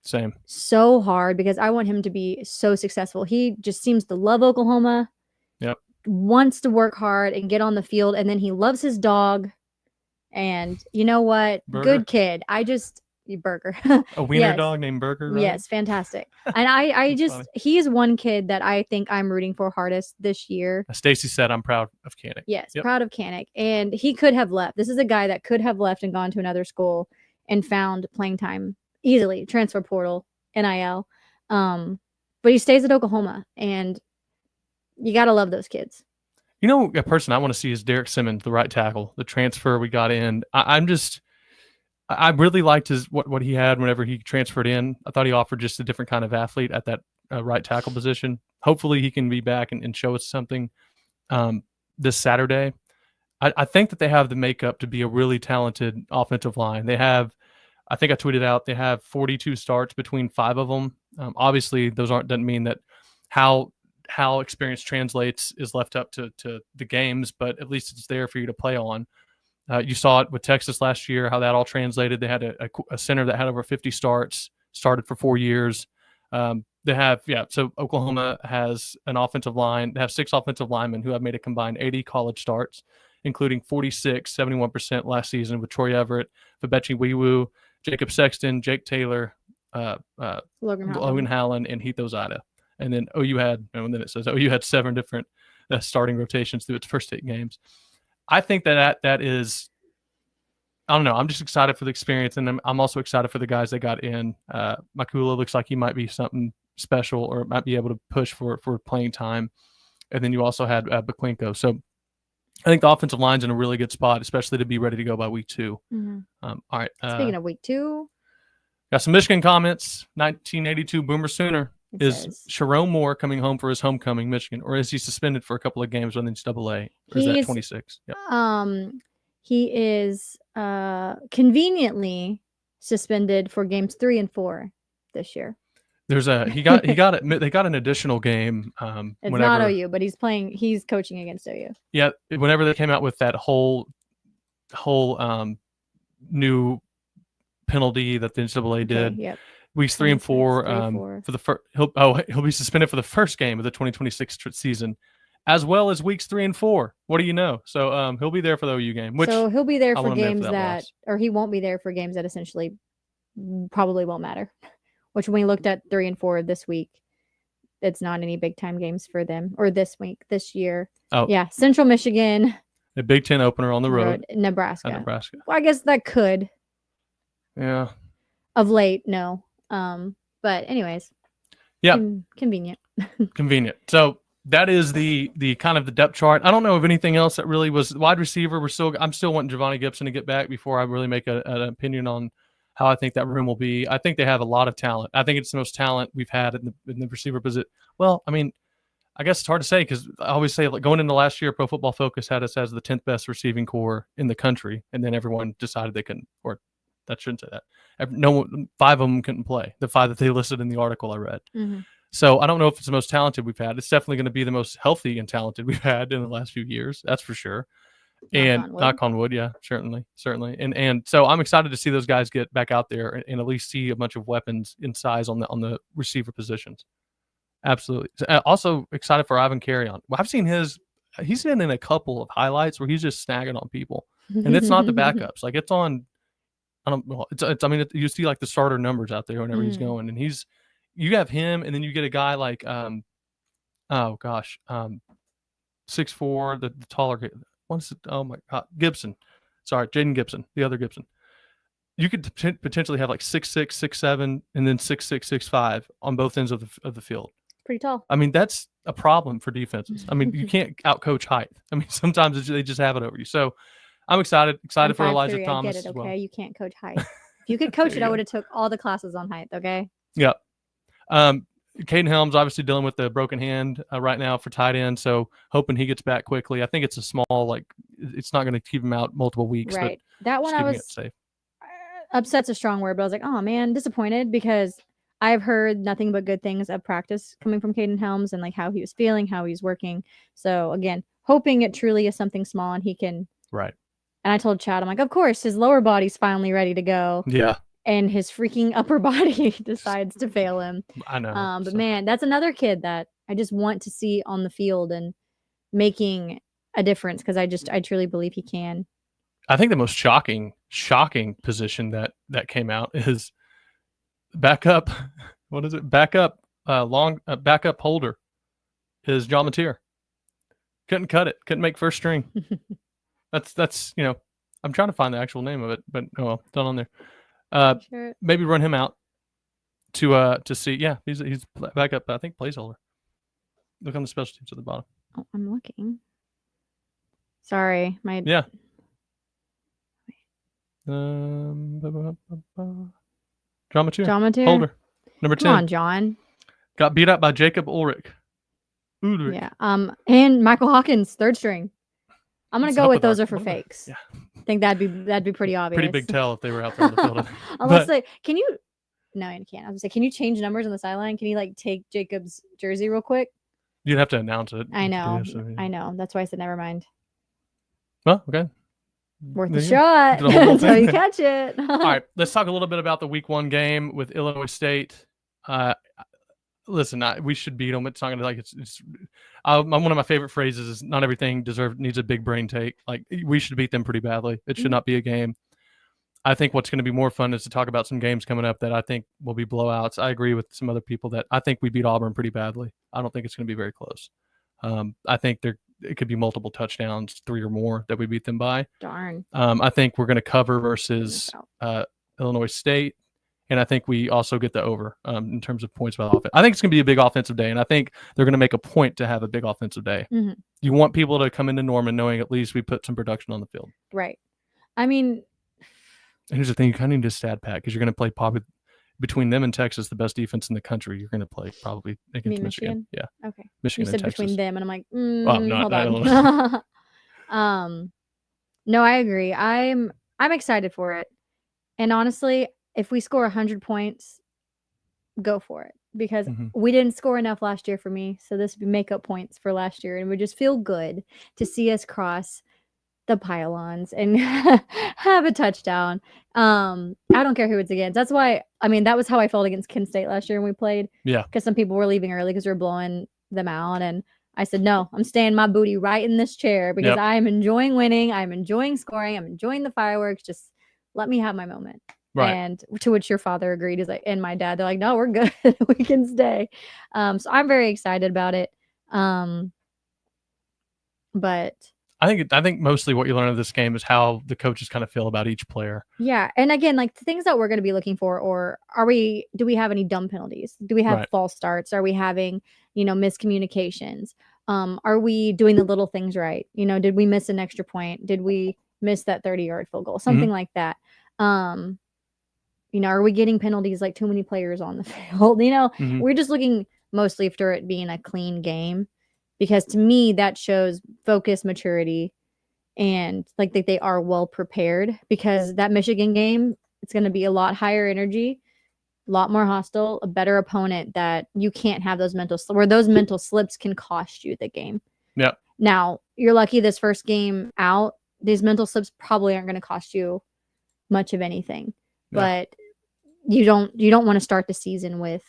Same. So hard because I want him to be so successful. He just seems to love Oklahoma. Yep. Wants to work hard and get on the field. And then he loves his dog. And you know what? Burger. Good kid. Burger. A wiener dog named Burger, right? Yes, fantastic. And I just he is one kid that I think I'm rooting for hardest this year. Stacy said I'm proud of Kanik. Yes, proud of Kanik. And he could have left. This is a guy that could have left and gone to another school and found playing time easily, transfer portal, NIL. But he stays at Oklahoma, and you got to love those kids. You know, a person I want to see is Derek Simmons, the right tackle, the transfer we got in. I really liked what he had whenever he transferred in. I thought he offered just a different kind of athlete at that right tackle position. Hopefully he can be back and show us something this Saturday. I think that they have the makeup to be a really talented offensive line. They have, I think I tweeted out, they have 42 starts between 5 of them. Obviously, doesn't mean that how experience translates is left up to the games, but at least it's there for you to play on. You saw it with Texas last year, how that all translated. They had a center that had over 50 starts, started for 4 years. So Oklahoma has an offensive line. They have 6 offensive linemen who have made a combined 80 college starts, including 71% last season with Troy Everett, Fabechi Wiwu, Jacob Sexton, Jake Taylor, Logan Hallen, and Heath Ozada. And then OU had 7 different starting rotations through its first 8 games. I think that is, I don't know. I'm just excited for the experience, and I'm also excited for the guys that got in. Makula looks like he might be something special, or might be able to push for playing time. And then you also had Baklinko. So I think the offensive line's in a really good spot, especially to be ready to go by week 2. All right. Speaking of week 2, got some Michigan comments. 1982 Boomer Sooner. Is Sharon Moore coming home for his homecoming, Michigan, or is he suspended for a couple of games on NCAA? Or is that 26? Yep. He is conveniently suspended for games 3 and 4 this year. They got an additional game. It's not OU, but he's coaching against OU. Yeah, whenever they came out with that whole new penalty that the NCAA did. Yep. Weeks 3 and 4 for the first. He'll be suspended for the first game of the 2026 season, as well as weeks 3 and 4. What do you know? So he'll be there for the OU game. So he'll be there for games or he won't be there for games that essentially probably won't matter. Which when we looked at 3 and 4 this week, it's not any big time games for them, or this year. Oh yeah, Central Michigan, a Big Ten opener on the road. Nebraska. Well, I guess that could. Yeah. Of late, no. But anyways, yeah, convenient. Convenient. So that is the kind of the depth chart. I don't know of anything else that really was wide receiver. I'm still wanting Giovanni Gibson to get back before I really make an opinion on how I think that room will be. I think they have a lot of talent. I think it's the most talent we've had in the receiver position. Well, I mean, I guess it's hard to say because I always say, like, going into last year, Pro Football Focus had us as the 10th best receiving core in the country, and then everyone decided they couldn't, or that shouldn't say that. No, 5 of them couldn't play. The 5 that they listed in the article I read. Mm-hmm. So I don't know if it's the most talented we've had. It's definitely going to be the most healthy and talented we've had in the last few years. That's for sure. Knock on wood, yeah, certainly. And so I'm excited to see those guys get back out there and at least see a bunch of weapons in size on the receiver positions. Absolutely. Also excited for Ivan Carrion. Well, I've seen he's been in a couple of highlights where he's just snagging on people, and it's not the backups. Like, it's on. I don't know. You see like the starter numbers out there whenever he's going, and you have him, and then you get a guy like 6'4", the taller. Oh my God, Gibson. Sorry, Jaden Gibson, the other Gibson. You could potentially have like 6'6", 6'7", and then 6'6", 6'5" on both ends of the field. Pretty tall. I mean, that's a problem for defenses. I mean, you can't outcoach height. I mean, sometimes they just have it over you. So I'm excited for Elijah Thomas. I get it, okay? Well. You can't coach height. If you could coach it, I would have took all the classes on height, okay? Yeah. Caden Helms obviously dealing with the broken hand right now for tight end, so hoping he gets back quickly. I think it's a small, it's not going to keep him out multiple weeks. Right. But that one I was safe. Upset's a strong word, but I was like, oh man, disappointed because I've heard nothing but good things of practice coming from Caden Helms and like how he was feeling, how he's working. So again, hoping it truly is something small and he can. Right. And I told Chad, I'm like, of course, his lower body's finally ready to go. Yeah. And his freaking upper body decides to fail him. I know. But man, that's another kid that I just want to see on the field and making a difference because I truly believe he can. I think the most shocking position that came out is backup. What is it? Backup holder is John Mateer. Couldn't cut it. Couldn't make first string. That's I'm trying to find the actual name of it, but oh well, it's not on there. Sure. Maybe run him out to see. Yeah, he's backup. I think placeholder. Look on the special teams at the bottom. Oh, I'm looking. Sorry, my yeah. John Mateer. Holder. Number 10. Come on, John. Got beat up by Jacob Ulrich. Yeah. And Michael Hawkins, third string. I'm gonna go with those are for fakes. Yeah. I think that'd be pretty obvious. Pretty big tell if they were out there on the field. Unless can you? No, you can't. I was gonna say, can you change numbers on the sideline? Can you like take Jacob's jersey real quick? You'd have to announce it. I know. I know. That's why I said never mind. Well, okay. Worth a shot until you catch it. All right, let's talk a little bit about the week 1 game with Illinois State. Listen, we should beat them. It's not gonna one of my favorite phrases is not everything needs a big brain take. Like we should beat them pretty badly. It should not be a game. I think what's going to be more fun is to talk about some games coming up that I think will be blowouts. I agree with some other people that I think we beat Auburn pretty badly. I don't think it's going to be very close. I think it could be multiple touchdowns, 3 or more that we beat them by. Darn. I think we're going to cover versus Illinois State. And I think we also get the over in terms of points by offense. I think it's going to be a big offensive day, and I think they're going to make a point to have a big offensive day. Mm-hmm. You want people to come into Norman knowing at least we put some production on the field. Right. I mean, and here's the thing: you kind of need a stat pack because you're going to play probably between them and Texas, the best defense in the country. You're going to play probably against Michigan. Yeah. Okay. Michigan. You said and Texas. Between them, and I'm like, hold on. No, I agree. I'm excited for it, and honestly, if we score 100 points, go for it because we didn't score enough last year for me. So this would make up points for last year, and we just feel good to see us cross the pylons and have a touchdown. I don't care who it's against. That's why, that was how I felt against Kent State last year when we played. Yeah. Because some people were leaving early because we were blowing them out. And I said, no, I'm staying my booty right in this chair because I'm enjoying winning. I'm enjoying scoring. I'm enjoying the fireworks. Just let me have my moment. Right. And to which your father agreed. He's like, and my dad, they're like, no, we're good. We can stay. So I'm very excited about it. But I think mostly what you learn of this game is how the coaches kind of feel about each player. Yeah. And again, like the things that we're going to be looking for, or do we have any dumb penalties? Do we have false starts? Are we having, miscommunications? Are we doing the little things right? Did we miss an extra point? Did we miss that 30-yard field goal? Something like that. Are we getting penalties like too many players on the field? We're just looking mostly for it being a clean game. Because to me, that shows focus, maturity, and like that they are well prepared. Because that Michigan game, it's going to be a lot higher energy, a lot more hostile, a better opponent that you can't have those mental slips can cost you the game. Yeah. Now, you're lucky this first game out, these mental slips probably aren't going to cost you much of anything. Yeah. But you don't want to start the season with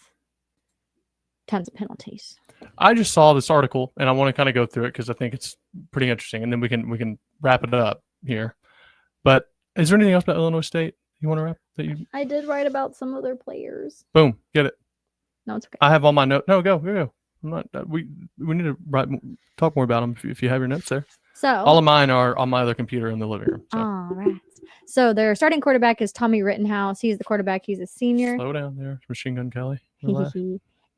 tons of penalties. I just saw this article and I want to kind of go through it because I think it's pretty interesting, and then we can wrap it up here. But is there anything else about Illinois State you want to wrap? I did write about some of their players. Boom, get it. No, it's okay. I have all my notes. No, go. I'm not. We need to talk more about them if you have your notes there. So all of mine are on my other computer in the living room. So. All right. So their starting quarterback is Tommy Rittenhouse. He's the quarterback. He's a senior. Slow down there, Machine Gun Kelly.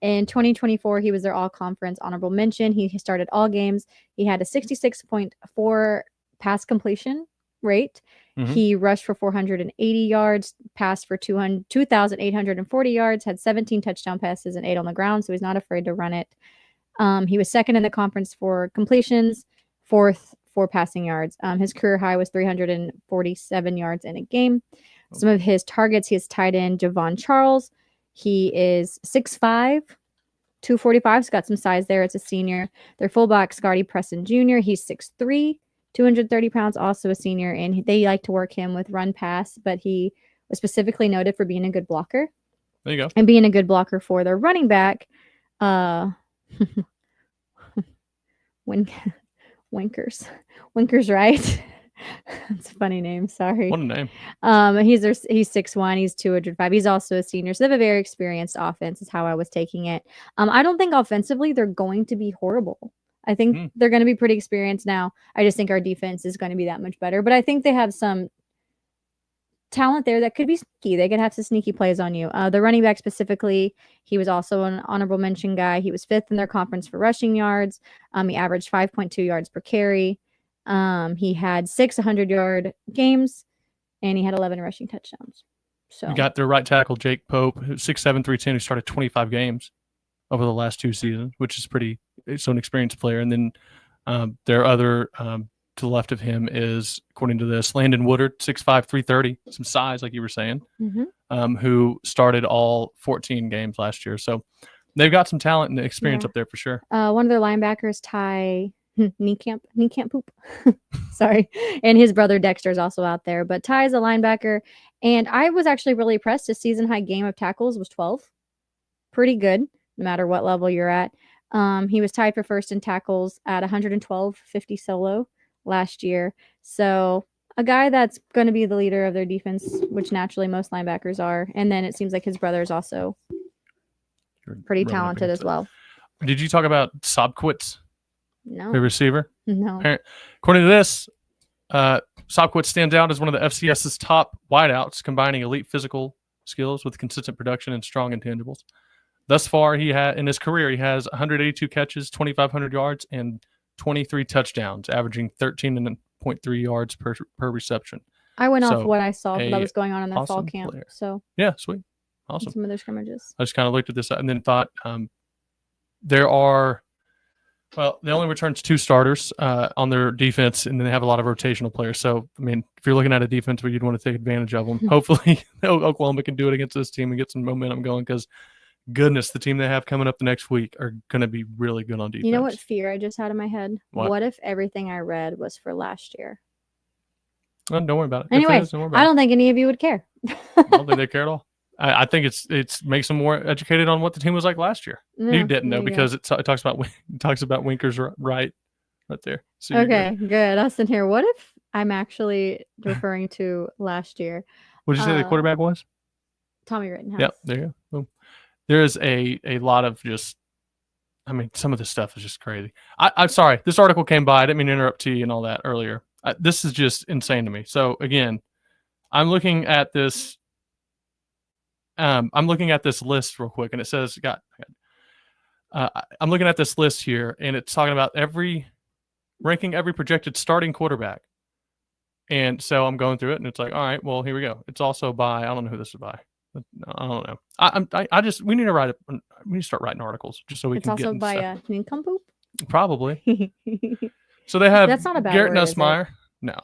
In 2024, he was their all-conference honorable mention. He started all games. He had a 66.4 pass completion rate. He rushed for 480 yards, passed for 2,840 yards, had 17 touchdown passes and 8 on the ground, so he's not afraid to run it. He was second in the conference for completions, fourth for passing yards. His career high was 347 yards in a game. Some of his targets, he has tight end Javon Charles. He is 6'5", 245. He's got some size there. It's a senior. Their fullback, Scotty Preston Jr., he's 6'3", 230 pounds, also a senior. And they like to work him with run pass, but he was specifically noted for being a good blocker. There you go. And being a good blocker for their running back, Winkers, right? That's a funny name. Sorry. What a name. He's 6'1", he's 205. He's also a senior. So they have a very experienced offense is how I was taking it. I don't think offensively they're going to be horrible. I think they're going to be pretty experienced now. I just think our defense is going to be that much better. But I think they have some talent there that could be sneaky. They could have some sneaky plays on you. The running back specifically, he was also an honorable mention guy. He was 5th in their conference for rushing yards. He averaged 5.2 yards per carry. He had 6 100-yard games, and he had 11 rushing touchdowns. So you got their right tackle, Jake Pope, who's 6'7", 310, who started 25 games over the last 2 seasons, which is so an experienced player. And then their other to the left of him is, according to this, Landon Woodard, 6'5", 330, some size, like you were saying, who started all 14 games last year. So they've got some talent and experience up there for sure. One of their linebackers, Ty Niekamp Poop. Sorry. And his brother Dexter is also out there. But Ty is a linebacker. And I was actually really impressed. His season high game of tackles was 12. Pretty good, no matter what level you're at. He was tied for first in tackles at 112.50 solo last year. So a guy that's going to be the leader of their defense, which naturally most linebackers are. And then it seems like his brother is also pretty talented as well. Did you talk about Sobquitz? No. The receiver? No. According to this, Sobquitz stands out as one of the FCS's top wideouts, combining elite physical skills with consistent production and strong intangibles. Thus far, in his career, he has 182 catches, 2,500 yards, and 23 touchdowns, averaging 13.3 yards per reception. I went off what I saw that was going on in their fall camp. Player. So yeah, sweet, awesome. Some of their scrimmages. I just kind of looked at this and then thought there are. Well, they only returns 2 starters on their defense, and then they have a lot of rotational players. So, I mean, if you're looking at a defense where you'd want to take advantage of them, hopefully Oklahoma can do it against this team and get some momentum going because, goodness, the team they have coming up the next week are going to be really good on defense. You know what fear I just had in my head? What if everything I read was for last year? Well, don't worry about it. Anyway, I don't think any of you would care. I don't think they care at all. I think it makes them more educated on what the team was like last year. Yeah, you didn't know because it talks about Winkers right there. So okay, good. I was in here. What if I'm actually referring to last year? What did you say the quarterback was? Tommy Rittenhouse. Yep, there you go. Boom. There is a lot of just, I mean, some of this stuff is just crazy. I'm sorry. This article came by. I didn't mean to interrupt you and all that earlier. This is just insane to me. So again, I'm looking at this. I'm looking at this list real quick, and it says, I'm looking at this list here, and it's talking about ranking every projected starting quarterback. And so I'm going through it, and it's like, all right, well, here we go. It's also by, I don't know who this is by. I don't know. We need to start writing articles just so we can get. It's also by Nincompoop? Probably. So they have That's not a bad Garrett word, Nussmeier. No.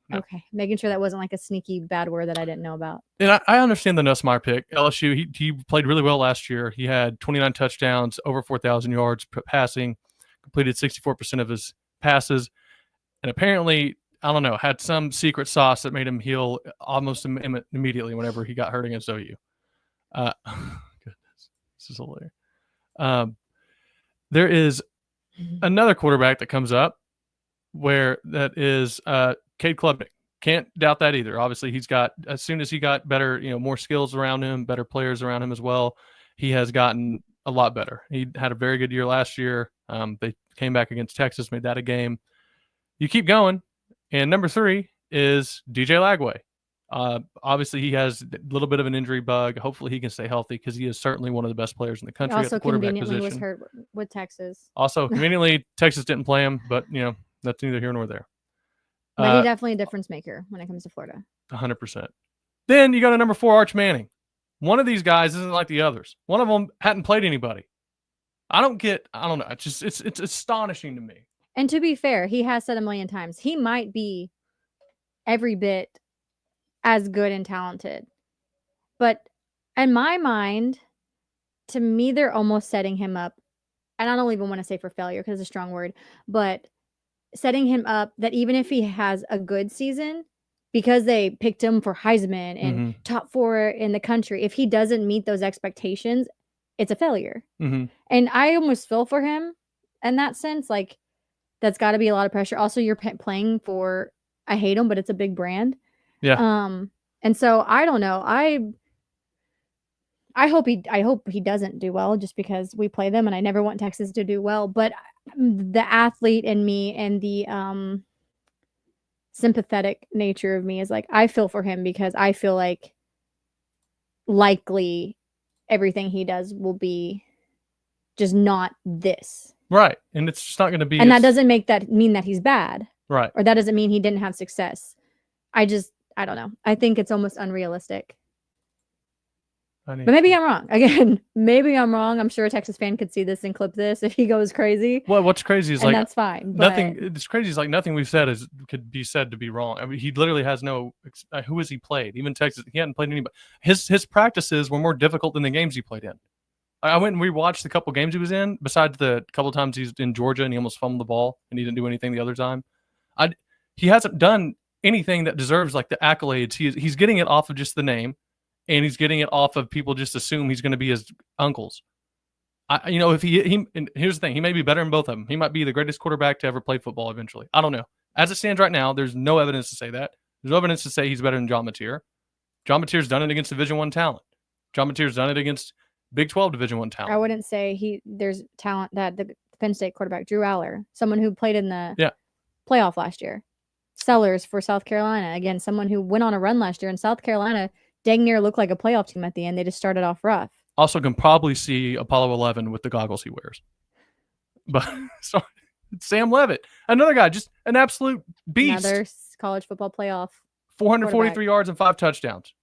No. Okay, making sure that wasn't like a sneaky bad word that I didn't know about. And I understand the Nussmeier pick. LSU, he played really well last year. He had 29 touchdowns, over 4,000 yards passing, completed 64% of his passes, and apparently, I don't know, had some secret sauce that made him heal almost immediately whenever he got hurt against OU. Goodness, this is hilarious. There is another quarterback that comes up where that is Cade Klubnik. Can't doubt that either. Obviously, he's got, as soon as he got better, more skills around him, better players around him as well, he has gotten a lot better. He had a very good year last year. They came back against Texas, made that a game. You keep going. And number 3 is DJ Lagway. Obviously, he has a little bit of an injury bug. Hopefully, he can stay healthy because he is certainly one of the best players in the country at the quarterback position. Also, conveniently was hurt with Texas. Also, conveniently, Texas didn't play him, but, that's neither here nor there. But he's definitely a difference maker when it comes to Florida. 100%. Then you go to number 4, Arch Manning. One of these guys isn't like the others. One of them hadn't played anybody. I don't know. It's astonishing to me. And to be fair, he has said a million times, he might be every bit as good and talented. But in my mind, to me, they're almost setting him up. And I don't even want to say for failure because it's a strong word, but setting him up that even if he has a good season, because they picked him for Heisman and top 4 in the country, if he doesn't meet those expectations, it's a failure. And I almost feel for him in that sense. Like, that's got to be a lot of pressure. Also, you're playing for, I hate him, but it's a big brand. Yeah. And so I don't know. I hope he doesn't do well just because we play them and I never want Texas to do well. But the athlete in me and the sympathetic nature of me is like, I feel for him because I feel like likely everything he does will be just not this. Right. And it's just not going to be. And that doesn't mean that he's bad. Right. Or that doesn't mean he didn't have success. I don't know. I think it's almost unrealistic. But maybe I'm wrong. Again, maybe I'm wrong. I'm sure a Texas fan could see this and clip this if he goes crazy. Well, what's crazy is and that's fine. Nothing. It's crazy is like nothing we've said could be said to be wrong. I mean, he literally has no. Who has he played? Even Texas, he hadn't played anybody. His practices were more difficult than the games he played in. I went and rewatched the couple games he was in. Besides the couple times he's in Georgia and he almost fumbled the ball and he didn't do anything the other time. He hasn't done anything that deserves like the accolades. He's getting it off of just the name. And he's getting it off of people just assume he's going to be his uncles. If he and here's the thing, he may be better than both of them. He might be the greatest quarterback to ever play football eventually. I don't know. As it stands right now, there's no evidence to say that. There's no evidence to say he's better than John Mateer. John Mateer's done it against Division I talent. John Mateer's done it against Big 12 Division I talent. I wouldn't say there's talent that the Penn State quarterback, Drew Aller, someone who played in the playoff last year. Sellers for South Carolina. Again, someone who went on a run last year in South Carolina. Dang near looked like a playoff team at the end. They just started off rough. Also can probably see Apollo 11 with the goggles he wears. But sorry, Sam Leavitt, another guy, just an absolute beast. Another college football playoff. 443 yards and 5 touchdowns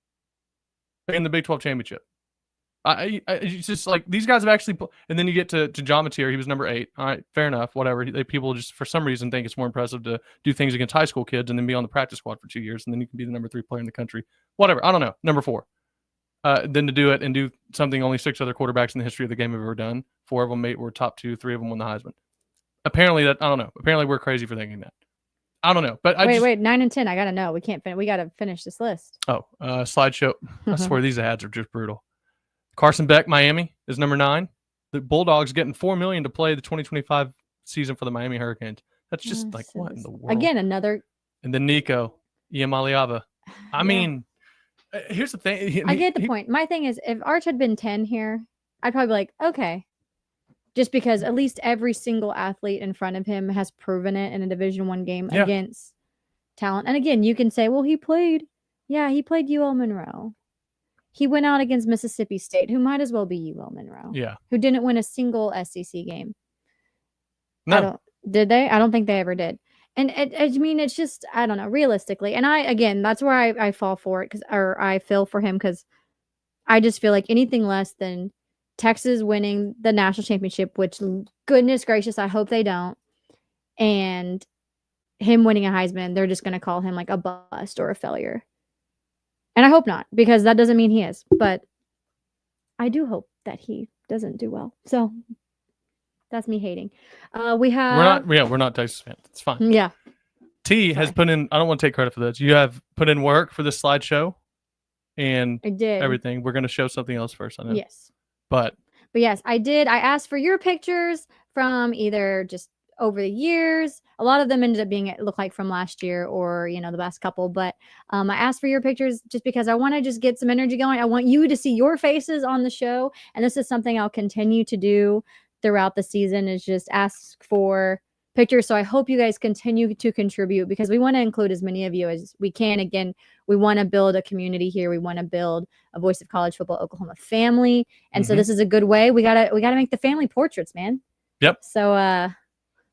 in the Big 12 championship. It's just like these guys have actually, and then you get to John Mateer. He was number 8. All right, fair enough. Whatever. People just for some reason think it's more impressive to do things against high school kids and then be on the practice squad for 2 years and then you can be the number 3 player in the country. Whatever. I don't know. Number 4. Then to do it and do something only 6 other quarterbacks in the history of the game have ever done. 4 of them were top 2. 3 of them won the Heisman. Apparently I don't know. Apparently we're crazy for thinking that. I don't know. But wait, 9 and 10. I gotta know. We gotta finish this list. Oh, slideshow. I swear these ads are just brutal. Carson Beck, Miami, is number 9. The Bulldogs getting $4 million to play the 2025 season for the Miami Hurricanes. That's just what in the world? Again, another. And then Nico Iamaleava. I mean, here's the thing. I get the point. My thing is, if Arch had been 10 here, I'd probably be like, okay. Just because at least every single athlete in front of him has proven it in a Division I game against talent. And again, you can say, well, he played UL Monroe. He went out against Mississippi State, who might as well be UL Monroe. Yeah. Who didn't win a single SEC game. No. Did they? I don't think they ever did. And I mean, it's just, I don't know, realistically. And that's where I fall for it or I feel for him because I just feel like anything less than Texas winning the national championship, which goodness gracious, I hope they don't. And him winning a Heisman, they're just going to call him like a bust or a failure. And I hope not, because that doesn't mean he is. But I do hope that he doesn't do well. So that's me hating. We're not Texas fans. It's fine. Yeah. T has put in, I don't want to take credit for this. You have put in work for this slideshow and I did. Everything. We're going to show something else first. I know. Yes. But yes, I did. I asked for your pictures from either just over the years. A lot of them ended up being, it looked like from last year or, the last couple. But I asked for your pictures just because I want to just get some energy going. I want you to see your faces on the show. And this is something I'll continue to do throughout the season is just ask for pictures. So I hope you guys continue to contribute because we want to include as many of you as we can. Again, we want to build a community here. We want to build a Voice of College Football Oklahoma family. And so this is a good way. We gotta make the family portraits, man. Yep. So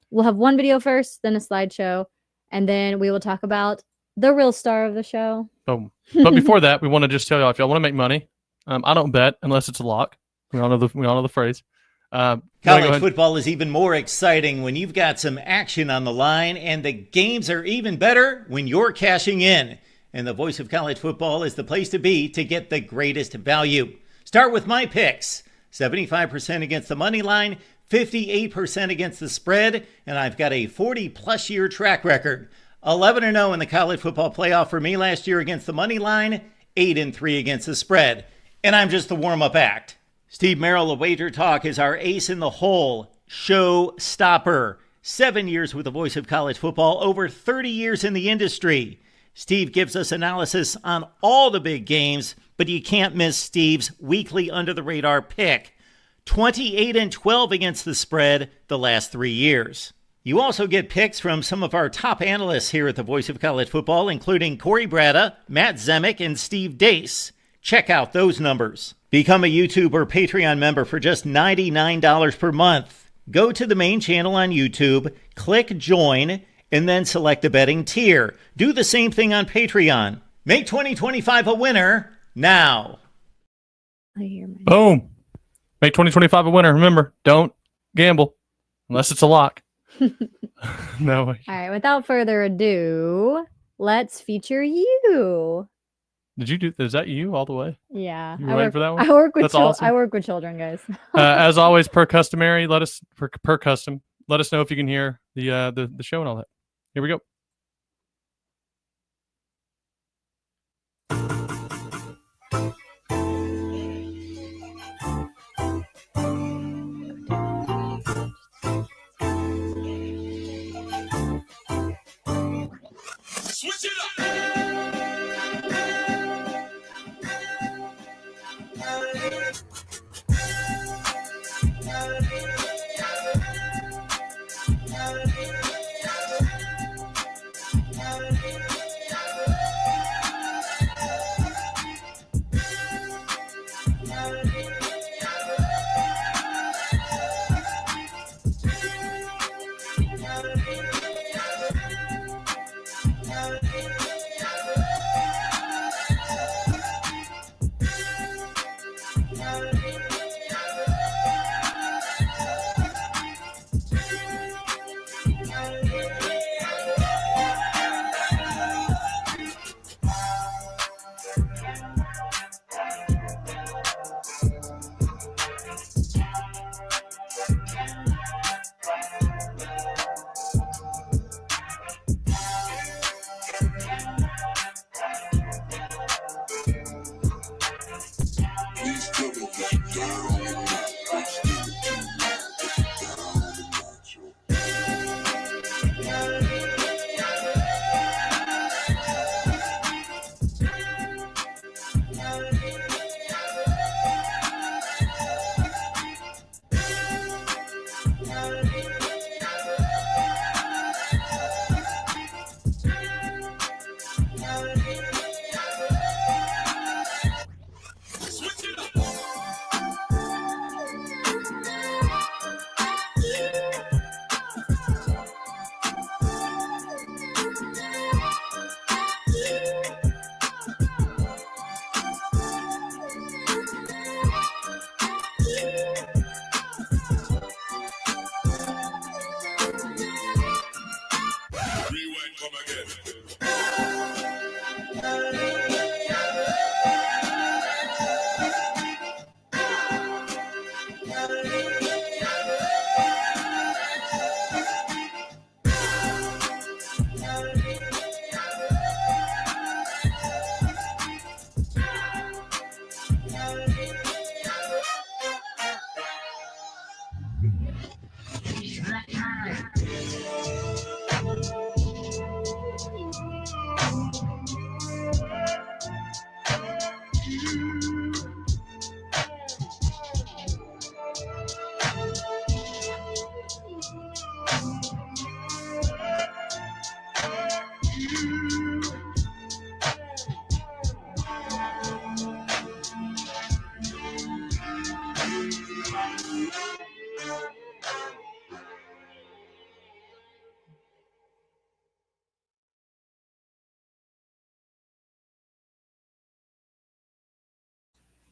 we'll have one video first, then a slideshow, and then we will talk about the real star of the show. Boom. But before that, we want to just tell y'all if y'all want to make money, I don't bet unless it's a lock. We all know the phrase. College football is even more exciting when you've got some action on the line, and the games are even better when you're cashing in. And the Voice of College Football is the place to be to get the greatest value. Start with my picks. 75% against the money line, 58% against the spread, and I've got a 40-plus year track record. 11-0 in the college football playoff for me last year against the money line, 8-3 against the spread. And I'm just the warm-up act. Steve Merrill of Wager Talk is our ace in the hole, show stopper. 7 years with the voice of college football, over 30 years in the industry. Steve gives us analysis on all the big games, but you can't miss Steve's weekly under-the-radar pick. 28-12 against the spread the last 3 years. You also get picks from some of our top analysts here at the Voice of College Football, including Corey Bratta, Matt Zemek, and Steve Dace. Check out those numbers. Become a YouTube or Patreon member for just $99 per month. Go to the main channel on YouTube, click join, and then select the betting tier. Do the same thing on Patreon. Make 2025 a winner now. I hear my Boom. Make 2025 a winner. Remember, don't gamble unless it's a lock. No way. All right, without further ado, let's feature you. Did you do? Is that you all the way? Yeah, You ready for that one? I work with That's awesome. I work with children, guys. As always, per customary, let us per custom. Let us know if you can hear the show and all that. Here we go. Switch it up.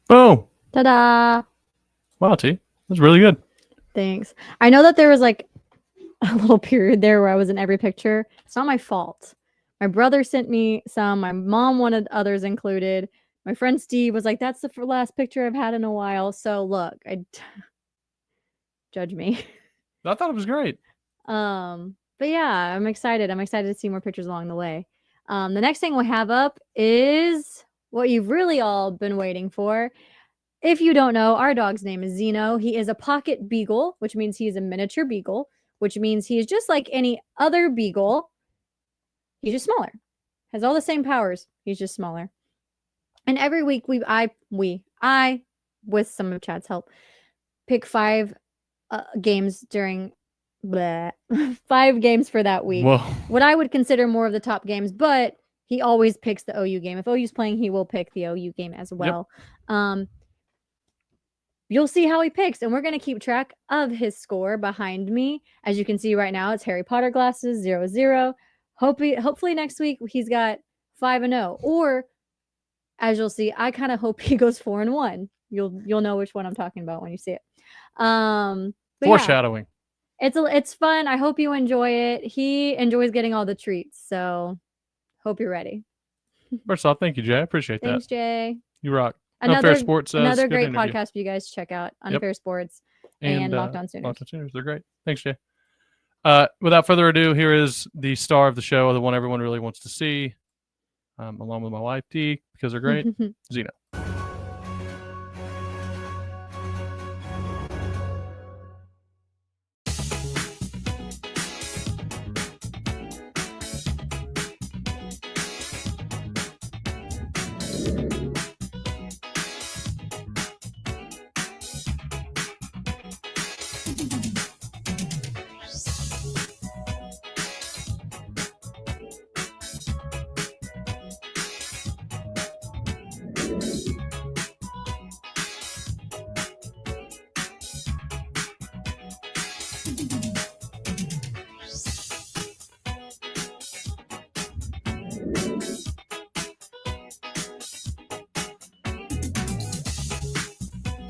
Boom. Ta-da! Wow, T. That's really good. Thanks. I know that there was like a little period there where I was in every picture. It's not my fault. My brother sent me some. My mom wanted others included. My friend Steve was like, "That's the last picture I've had in a while." So look, judge me. I thought it was great. But yeah, I'm excited. I'm excited to see more pictures along the way. The next thing we have up is what you've really all been waiting for. If you don't know, our dog's name is Zeno. He is a pocket beagle, which means he's a miniature beagle, which means he is just like any other beagle. He's just smaller. Has all the same powers. He's just smaller. And every week I, with some of Chad's help, pick 5 games during 5 games for that week. Whoa. What I would consider more of the top games, but he always picks the OU game. If OU's playing, he will pick the OU game as well. You'll see how he picks, and we're going to keep track of his score behind me. As you can see right now, it's Harry Potter glasses, 0-0. Hopefully next week he's got 5-0. Or, as you'll see, I kind of hope he goes 4-1. You'll know which one I'm talking about when you see it. But Foreshadowing. yeah, it's fun. I hope you enjoy it. He enjoys getting all the treats, so hope you're ready. First off, thank you, Jay. I appreciate Thanks, that. Jay. You rock. Another Unfair Sports. another good great interview. podcast for you guys to check out. Unfair Sports and Locked On Sooners. Locked On Sooners. They're great. Thanks, Jay. Without further ado, here is the star of the show, the one everyone really wants to see, along with my wife, Dee, because they're great, Zeno.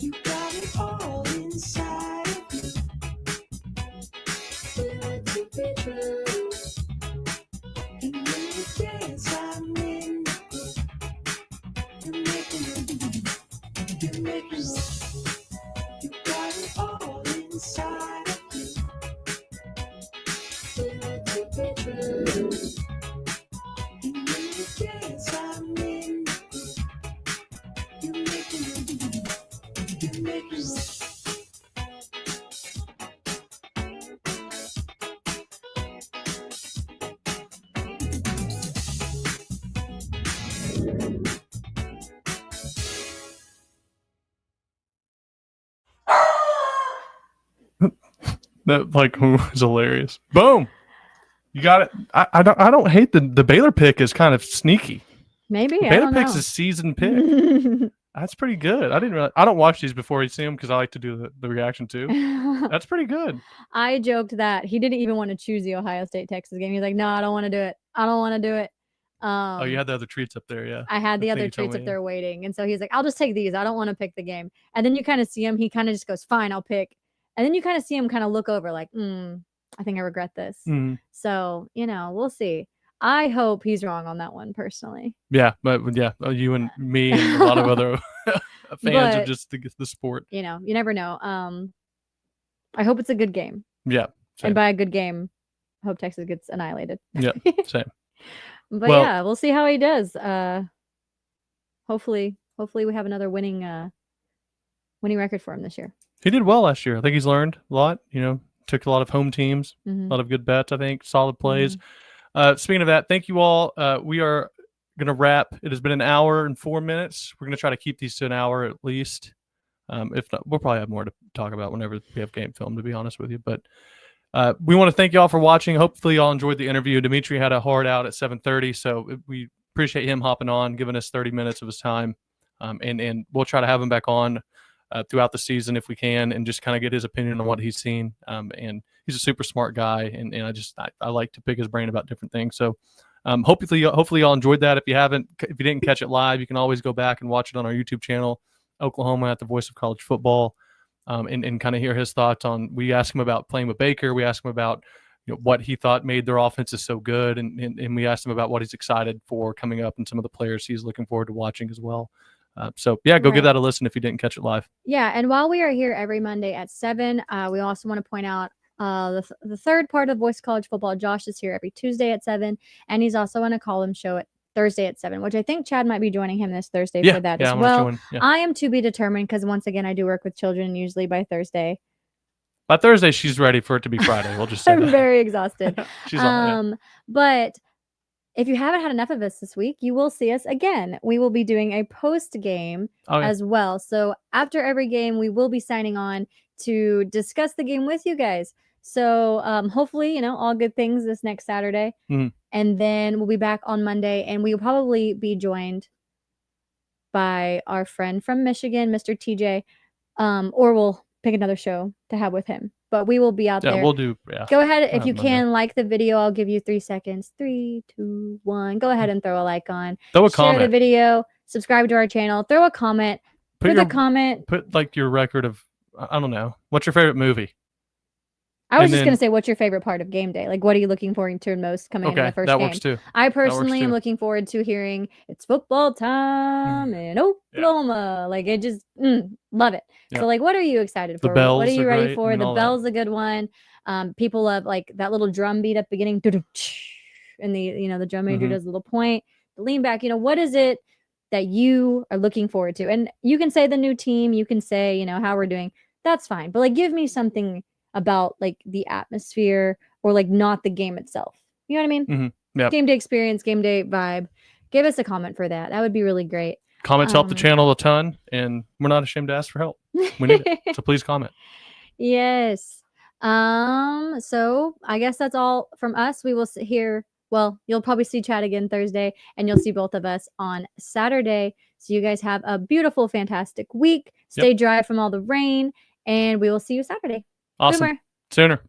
You got it all inside of you. Feel it to be true. And when you dance, I'm in the groove. You make me move. You make me move. You got it all inside of you. Feel it to be true. And when you dance, I'm in the groove. You make me move. You make me move. That was hilarious. Boom. You got it. I don't hate the Baylor pick is kind of sneaky. Maybe I Baylor don't pick's know. a seasoned pick. That's pretty good. I don't watch these before you see them because I like to do the reaction too. That's pretty good. I joked that he didn't even want to choose the Ohio State Texas game. He's like, no, I don't want to do it. I don't want to do it. Oh, you had the other treats up there, yeah. I had the I think other you told treats me, up yeah. there waiting. And so he's like, I'll just take these. I don't want to pick the game. And then you kind of see him. He kind of just goes, fine, I'll pick. And then you kind of see him kind of look over like, I think I regret this. Mhm. So, we'll see. I hope he's wrong on that one personally. Yeah, but yeah, you and me and a lot of other fans of But- just the sport. You never know. I hope it's a good game. Yeah, same. And by a good game, I hope Texas gets annihilated. Yeah, same. But Well- yeah, we'll see how he does. Hopefully we have another winning record for him this year. He did well last year. I think he's learned a lot. Took a lot of home teams, Mhm. a lot of good bets. I think solid plays. Speaking of that, thank you all. We are going to wrap. It has been an hour and 4 minutes. We're going to try to keep these to an hour at least. If not, we'll probably have more to talk about whenever we have game film, to be honest with you. But we want to thank you all for watching. Hopefully you all enjoyed the interview. Dimitri had a hard out at 7:30, so we appreciate him hopping on, giving us 30 minutes of his time. And we'll try to have him back on throughout the season if we can, and just kind of get his opinion on what he's seen. And he's a super smart guy, and I like to pick his brain about different things. So hopefully y'all enjoyed that. If you didn't catch it live, you can always go back and watch it on our YouTube channel, Oklahoma at the Voice of College Football, and kind of hear his thoughts on. We asked him about playing with Baker. We asked him about what he thought made their offenses so good, and we asked him about what he's excited for coming up and some of the players he's looking forward to watching as well. So yeah, go give Right. that a listen if you didn't catch it live. Yeah, and while we are here every Monday at 7, we also want to point out the third part of Voice of College Football. Josh is here every Tuesday at 7, and he's also on a column show at Thursday at 7, which I think Chad might be joining him this Thursday for that as I'm gonna well. join, yeah. I am to be determined because once again, I do work with children usually by Thursday. By Thursday, she's ready for it to be Friday. We'll just say I'm that. very exhausted. She's on. But if you haven't had enough of us this week, you will see us again. We will be doing a post game as well. So after every game, we will be signing on to discuss the game with you guys. So hopefully, all good things this next Saturday. Mhm. And then we'll be back on Monday, and we will probably be joined by our friend from Michigan, Mr. TJ, or we'll pick another show to have with him. But we will be out Yeah, there. we'll do. Yeah. Go ahead if you Monday. can like the video. I'll give you 3 seconds. 3, 2, 1. Go ahead and throw a like on. Throw a Share the comment. video. Subscribe to our channel. Throw a comment. Put the comment. Put like your record of, I don't know. What's your favorite movie? I was and just then- gonna say, what's your favorite part of game day? Like, what are you looking forward to most coming into Okay, the first that game? works too. I personally am too. looking forward to hearing it's football time in Oklahoma. Like, it just love it. Yeah. So, like, what are you excited The for? bells What are you are ready great for? and The all that. bell's a good one. People love like that little drum beat at the beginning, and the drum major Mhm. does a little point. The lean back. What is it that you are looking forward to? And you can say the new team. You can say how we're doing. That's fine. But like, give me something about like the atmosphere or like not the game itself. You know what I mean? Mhm. Yeah. Game day experience, game day vibe. Give us a comment for that. That would be really great. Comments help the channel a ton, and we're not ashamed to ask for help. We need it. So please comment. Yes. So I guess that's all from us. We will sit here. Well, you'll probably see Chad again Thursday, and you'll see both of us on Saturday. So you guys have a beautiful, fantastic week. Stay dry from all the rain, and we will see you Saturday. Awesome. Boomer. Sooner.